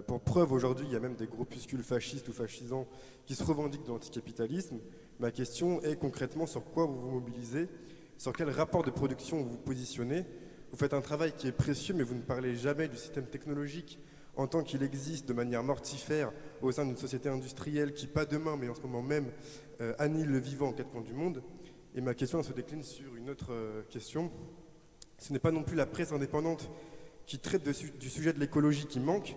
Pour preuve, aujourd'hui, il y a même des groupuscules fascistes ou fascisants qui se revendiquent de l'anticapitalisme. Ma question est concrètement sur quoi vous vous mobilisez, sur quel rapport de production vous vous positionnez. Vous faites un travail qui est précieux, mais vous ne parlez jamais du système technologique en tant qu'il existe de manière mortifère au sein d'une société industrielle qui, pas demain, mais en ce moment même, annihile le vivant en 4 coins du monde. Et ma question se décline sur une autre question. Ce n'est pas non plus la presse indépendante qui traite du sujet de l'écologie qui manque,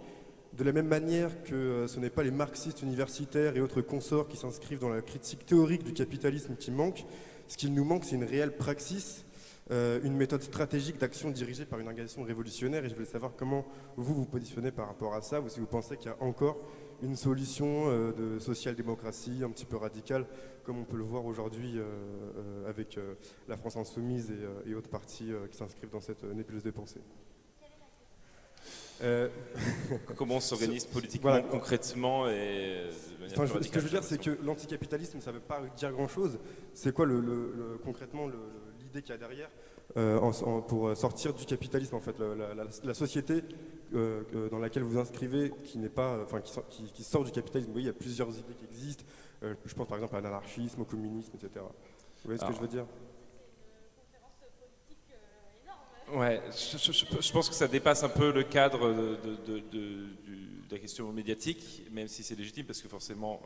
De la même manière que ce n'est pas les marxistes universitaires et autres consorts qui s'inscrivent dans la critique théorique du capitalisme qui manque, ce qu'il nous manque, c'est une réelle praxis, une méthode stratégique d'action dirigée par une organisation révolutionnaire. Et je voulais savoir comment vous vous positionnez par rapport à ça, ou si vous pensez qu'il y a encore une solution de social-démocratie un petit peu radicale, comme on peut le voir aujourd'hui avec la France Insoumise et autres partis qui s'inscrivent dans cette nébuleuse de pensée. Comment on s'organise politiquement, voilà, concrètement et de manière plus ce que je veux dire, radicale, c'est que l'anticapitalisme, ça ne veut pas dire grand-chose. C'est quoi concrètement l'idée qu'il y a derrière pour sortir du capitalisme, en fait, la société dans laquelle vous inscrivez, qui n'est pas, enfin, qui sort du capitalisme. Vous voyez, il y a plusieurs idées qui existent. Je pense par exemple à l'anarchisme, au communisme, etc. Vous voyez ce que je veux dire? Ouais, je pense que ça dépasse un peu le cadre de la question médiatique, même si c'est légitime, parce que forcément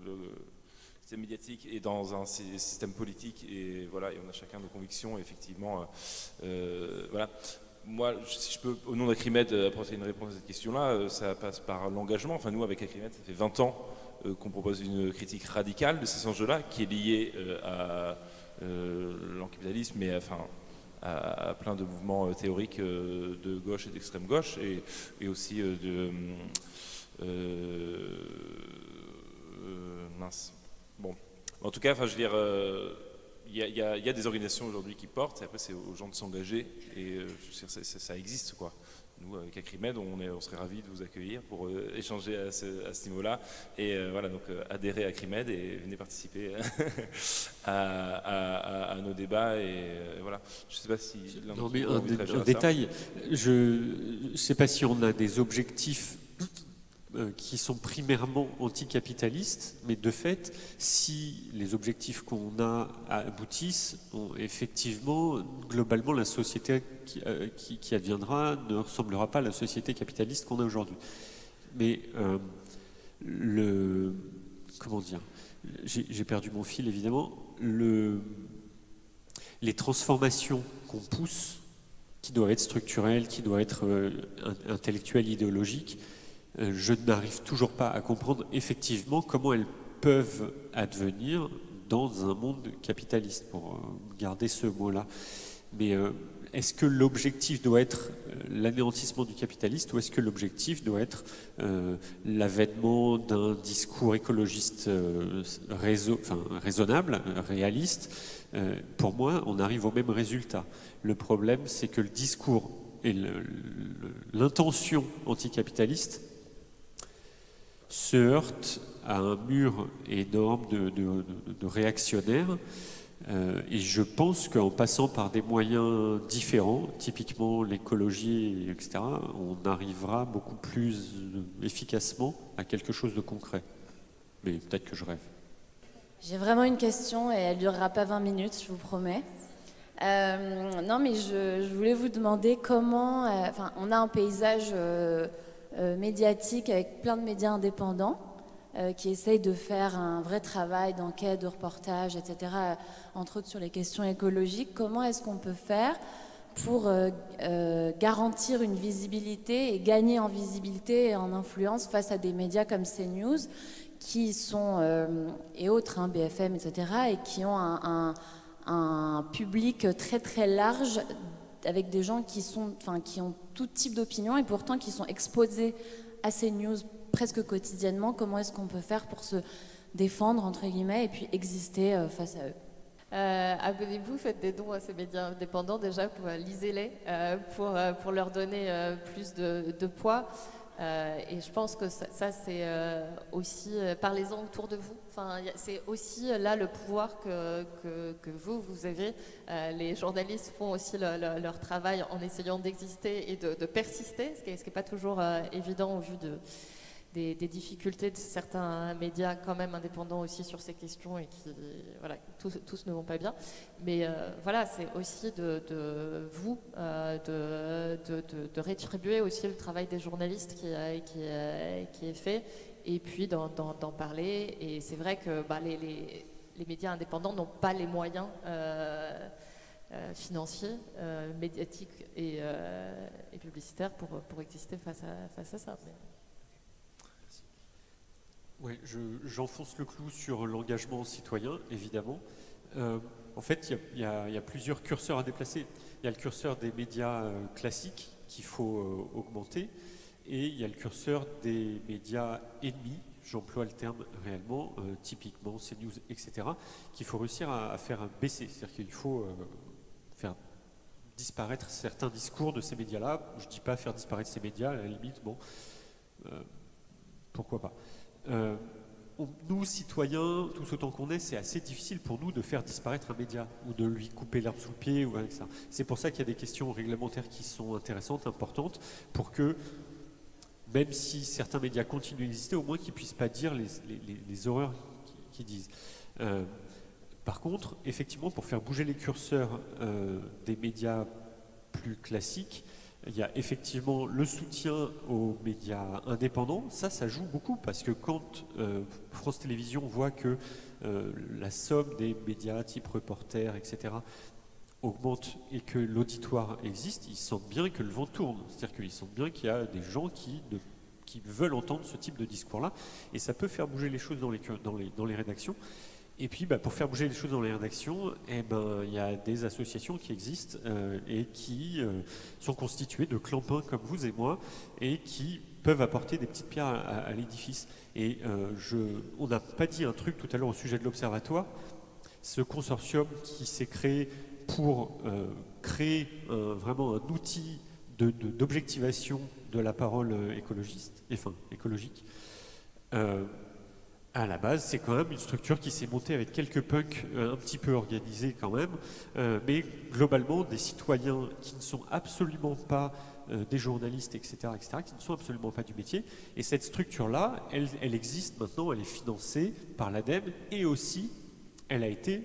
le système médiatique est dans un système politique, et voilà, et on a chacun nos convictions, et effectivement, voilà. Moi, si je peux, au nom d'Acrimed, apporter une réponse à cette question-là, ça passe par l'engagement. Enfin, nous, avec Acrimed, ça fait 20 ans qu'on propose une critique radicale de ces enjeux-là, qui est liée à l'anticapitalisme, mais enfin à plein de mouvements théoriques de gauche et d'extrême gauche, et aussi mince. Bon, en tout cas, enfin, je veux dire, il y a des organisations aujourd'hui qui portent, et après c'est aux gens de s'engager, et je veux dire, ça existe, quoi. Nous, avec Acrimed, on serait ravis de vous accueillir pour échanger à ce niveau-là. Et voilà, donc adhérez à Acrimed et venez participer à nos débats. Et voilà, je ne sais pas si... Non, mais un détail, je ne sais pas si on a des objectifs qui sont primairement anticapitalistes, mais de fait, si les objectifs qu'on a aboutissent, effectivement, globalement, la société qui adviendra ne ressemblera pas à la société capitaliste qu'on a aujourd'hui. Mais comment dire, j'ai perdu mon fil, évidemment. Les transformations qu'on pousse, qui doivent être structurelles, qui doivent être intellectuelles, idéologiques, je n'arrive toujours pas à comprendre effectivement comment elles peuvent advenir dans un monde capitaliste, pour garder ce mot-là. Mais est-ce que l'objectif doit être l'anéantissement du capitaliste, ou est-ce que l'objectif doit être l'avènement d'un discours écologiste raisonnable, réaliste? Pour moi, on arrive au même résultat. Le problème, c'est que le discours et l'intention anticapitaliste se heurte à un mur énorme de réactionnaires, et je pense qu'en passant par des moyens différents, typiquement l'écologie, etc., on arrivera beaucoup plus efficacement à quelque chose de concret. Mais peut-être que je rêve. J'ai vraiment une question, et elle ne durera pas 20 minutes, je vous promets. Non, mais je voulais vous demander comment... on a un paysage... médiatique avec plein de médias indépendants qui essayent de faire un vrai travail d'enquête, de reportage, etc., entre autres sur les questions écologiques. Comment est-ce qu'on peut faire pour garantir une visibilité et gagner en visibilité et en influence face à des médias comme CNews qui sont, et autres, BFM, etc., et qui ont un public très très large, avec des gens qui ont tout type d'opinion et pourtant qui sont exposés à ces news presque quotidiennement. Comment est-ce qu'on peut faire pour se défendre, entre guillemets, et puis exister face à eux? Abonnez-vous, faites des dons à ces médias indépendants déjà, lisez-les pour leur donner plus de poids. Et je pense que ça c'est aussi, parlez-en autour de vous. Enfin, c'est aussi là le pouvoir que vous avez. Les journalistes font aussi leur travail en essayant d'exister et de persister, ce qui n'est pas toujours évident au vu des difficultés de certains médias quand même indépendants aussi sur ces questions, et qui, voilà, tous ne vont pas bien. Mais voilà, c'est aussi de rétribuer aussi le travail des journalistes qui est fait, et puis d'en parler. Et c'est vrai que les médias indépendants n'ont pas les moyens financiers, médiatiques et publicitaires pour exister face à ça. Ouais, j'enfonce le clou sur l'engagement citoyen, évidemment. En fait, il y a plusieurs curseurs à déplacer. Il y a le curseur des médias classiques qu'il faut augmenter, et il y a le curseur des médias ennemis, j'emploie le terme réellement, typiquement CNews, etc., qu'il faut réussir à faire baisser. C'est-à-dire qu'il faut faire disparaître certains discours de ces médias-là. Je ne dis pas faire disparaître ces médias, à la limite, bon, pourquoi pas. Nous, citoyens, tous autant qu'on est, c'est assez difficile pour nous de faire disparaître un média ou de lui couper l'herbe sous le pied ou avec ça. C'est pour ça qu'il y a des questions réglementaires qui sont intéressantes, importantes, pour que, même si certains médias continuent d'exister, au moins qu'ils ne puissent pas dire les horreurs qu'ils disent. Par contre, effectivement, pour faire bouger les curseurs des médias plus classiques, il y a effectivement le soutien aux médias indépendants. Ça joue beaucoup parce que quand France Télévisions voit que la somme des médias type Reporter, etc., augmente et que l'auditoire existe, ils sentent bien que le vent tourne. C'est-à-dire qu'ils sentent bien qu'il y a des gens qui veulent entendre ce type de discours-là. Et ça peut faire bouger les choses dans les rédactions. Et puis, pour faire bouger les choses dans les rédactions, il y a des associations qui existent et qui sont constituées de clampins comme vous et moi et qui peuvent apporter des petites pierres à l'édifice. Et on n'a pas dit un truc tout à l'heure au sujet de l'Observatoire. Ce consortium qui s'est créé pour créer vraiment un outil d'objectivation de la parole écologique. À la base, c'est quand même une structure qui s'est montée avec quelques punks un petit peu organisés quand même, mais globalement des citoyens qui ne sont absolument pas des journalistes, etc., qui ne sont absolument pas du métier. Et cette structure-là, elle existe maintenant, elle est financée par l'ADEME et aussi, elle a été,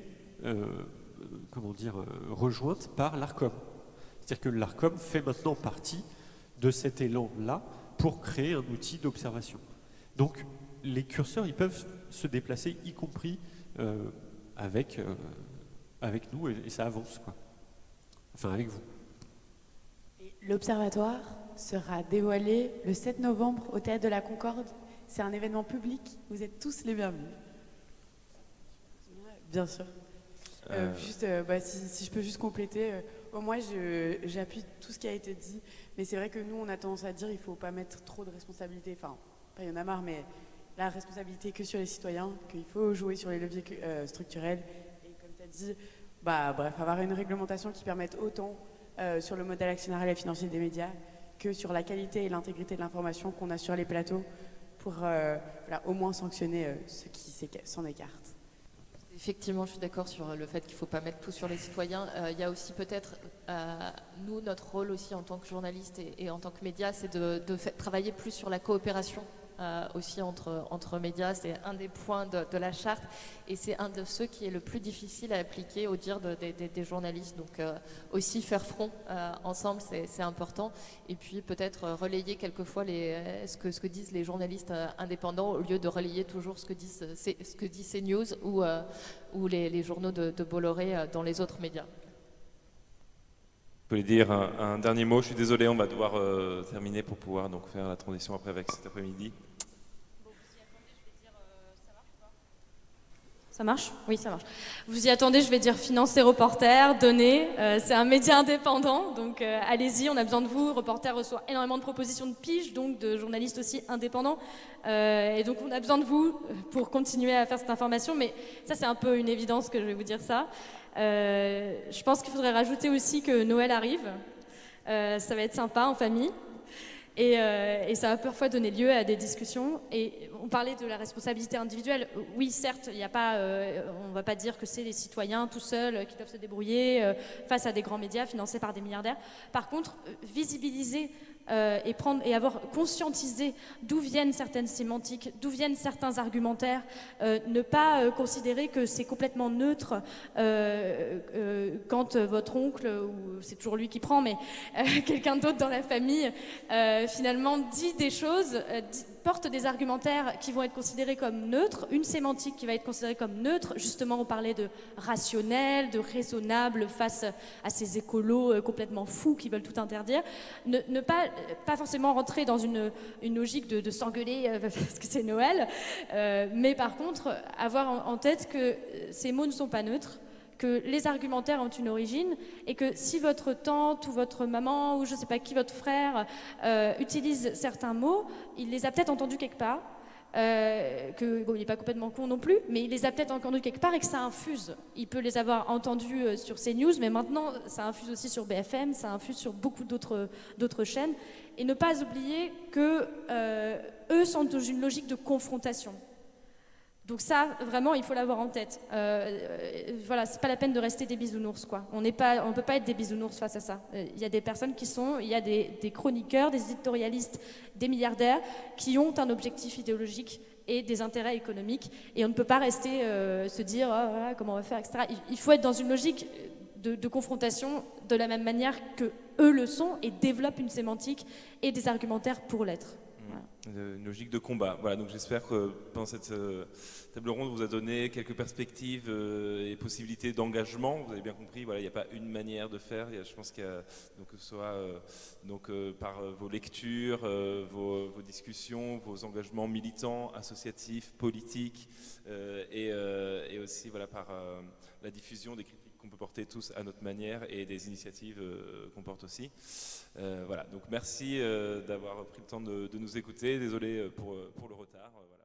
rejointe par l'ARCOM. C'est-à-dire que l'ARCOM fait maintenant partie de cet élan-là pour créer un outil d'observation. Donc, les curseurs, ils peuvent se déplacer, y compris avec nous, et ça avance, quoi. Enfin, avec vous. L'Observatoire sera dévoilé le 7 novembre au Théâtre de la Concorde. C'est un événement public, vous êtes tous les bienvenus. Bien sûr. Si je peux juste compléter, moi j'appuie tout ce qui a été dit, mais c'est vrai que nous on a tendance à dire il ne faut pas mettre trop de responsabilités, enfin, il y en a marre, mais la responsabilité que sur les citoyens, qu'il faut jouer sur les leviers structurels, et comme tu as dit, avoir une réglementation qui permette autant sur le modèle actionnarial et financier des médias que sur la qualité et l'intégrité de l'information qu'on a sur les plateaux pour au moins sanctionner ceux qui s'en écartent. Effectivement, je suis d'accord sur le fait qu'il ne faut pas mettre tout sur les citoyens. Il y a aussi peut-être, nous, notre rôle aussi en tant que journaliste et en tant que média, c'est de travailler plus sur la coopération aussi entre médias. C'est un des points de la charte et c'est un de ceux qui est le plus difficile à appliquer au dire des journalistes. Donc aussi faire front ensemble, c'est important. Et puis peut-être relayer quelquefois ce que disent les journalistes indépendants au lieu de relayer toujours ce que dit CNews ou les journaux de Bolloré dans les autres médias. Vous voulez dire un dernier mot? Je suis désolé, on va devoir terminer pour pouvoir donc faire la transition après avec cet après-midi. Ça marche? Oui, ça marche. Vous y attendez, je vais dire financer Reporter, donner. C'est un média indépendant, donc allez-y, on a besoin de vous. Reporter reçoit énormément de propositions de piges, donc de journalistes aussi indépendants. Et donc on a besoin de vous pour continuer à faire cette information. Mais ça, c'est un peu une évidence que je vais vous dire ça. Je pense qu'il faudrait rajouter aussi que Noël arrive. Ça va être sympa en famille. Et ça va parfois donner lieu à des discussions. Et on parlait de la responsabilité individuelle. Oui, certes, on ne va pas dire que c'est les citoyens tout seuls qui doivent se débrouiller face à des grands médias financés par des milliardaires. Par contre, visibiliser et avoir conscientisé d'où viennent certaines sémantiques, d'où viennent certains argumentaires, ne pas considérer que c'est complètement neutre quand votre oncle, ou c'est toujours lui qui prend, mais quelqu'un d'autre dans la famille, finalement dit des choses, portent des argumentaires qui vont être considérés comme neutres, une sémantique qui va être considérée comme neutre. Justement, on parlait de rationnel, de raisonnable face à ces écolos complètement fous qui veulent tout interdire. Ne pas forcément rentrer dans une logique de s'engueuler parce que c'est Noël, mais par contre, avoir en tête que ces mots ne sont pas neutres, que les argumentaires ont une origine et que si votre tante ou votre maman ou je ne sais pas qui, votre frère, utilise certains mots, il les a peut-être entendus quelque part, il n'est pas complètement con non plus, mais il les a peut-être entendus quelque part et que ça infuse. Il peut les avoir entendus sur CNews, mais maintenant ça infuse aussi sur BFM, ça infuse sur beaucoup d'autres chaînes. Et ne pas oublier que eux sont dans une logique de confrontation. Donc ça, vraiment, il faut l'avoir en tête. Voilà, c'est pas la peine de rester des bisounours, quoi. On peut pas être des bisounours face à ça. Il y a des personnes il y a des chroniqueurs, des éditorialistes, des milliardaires qui ont un objectif idéologique et des intérêts économiques. Et on ne peut pas rester se dire voilà, comment on va faire, etc. Il faut être dans une logique de confrontation de la même manière que eux le sont et développent une sémantique et des argumentaires pour l'être. Une logique de combat. Voilà, donc j'espère que pendant cette table ronde, vous a donné quelques perspectives et possibilités d'engagement. Vous avez bien compris, voilà, il n'y a pas une manière de faire. Je pense qu'il y a, donc, que ce soit par vos lectures, vos discussions, vos engagements militants, associatifs, politiques, et aussi voilà, par la diffusion des critiques qu'on peut porter tous à notre manière et des initiatives qu'on porte aussi. Voilà, donc merci d'avoir pris le temps de nous écouter. Désolé pour le retard. Voilà.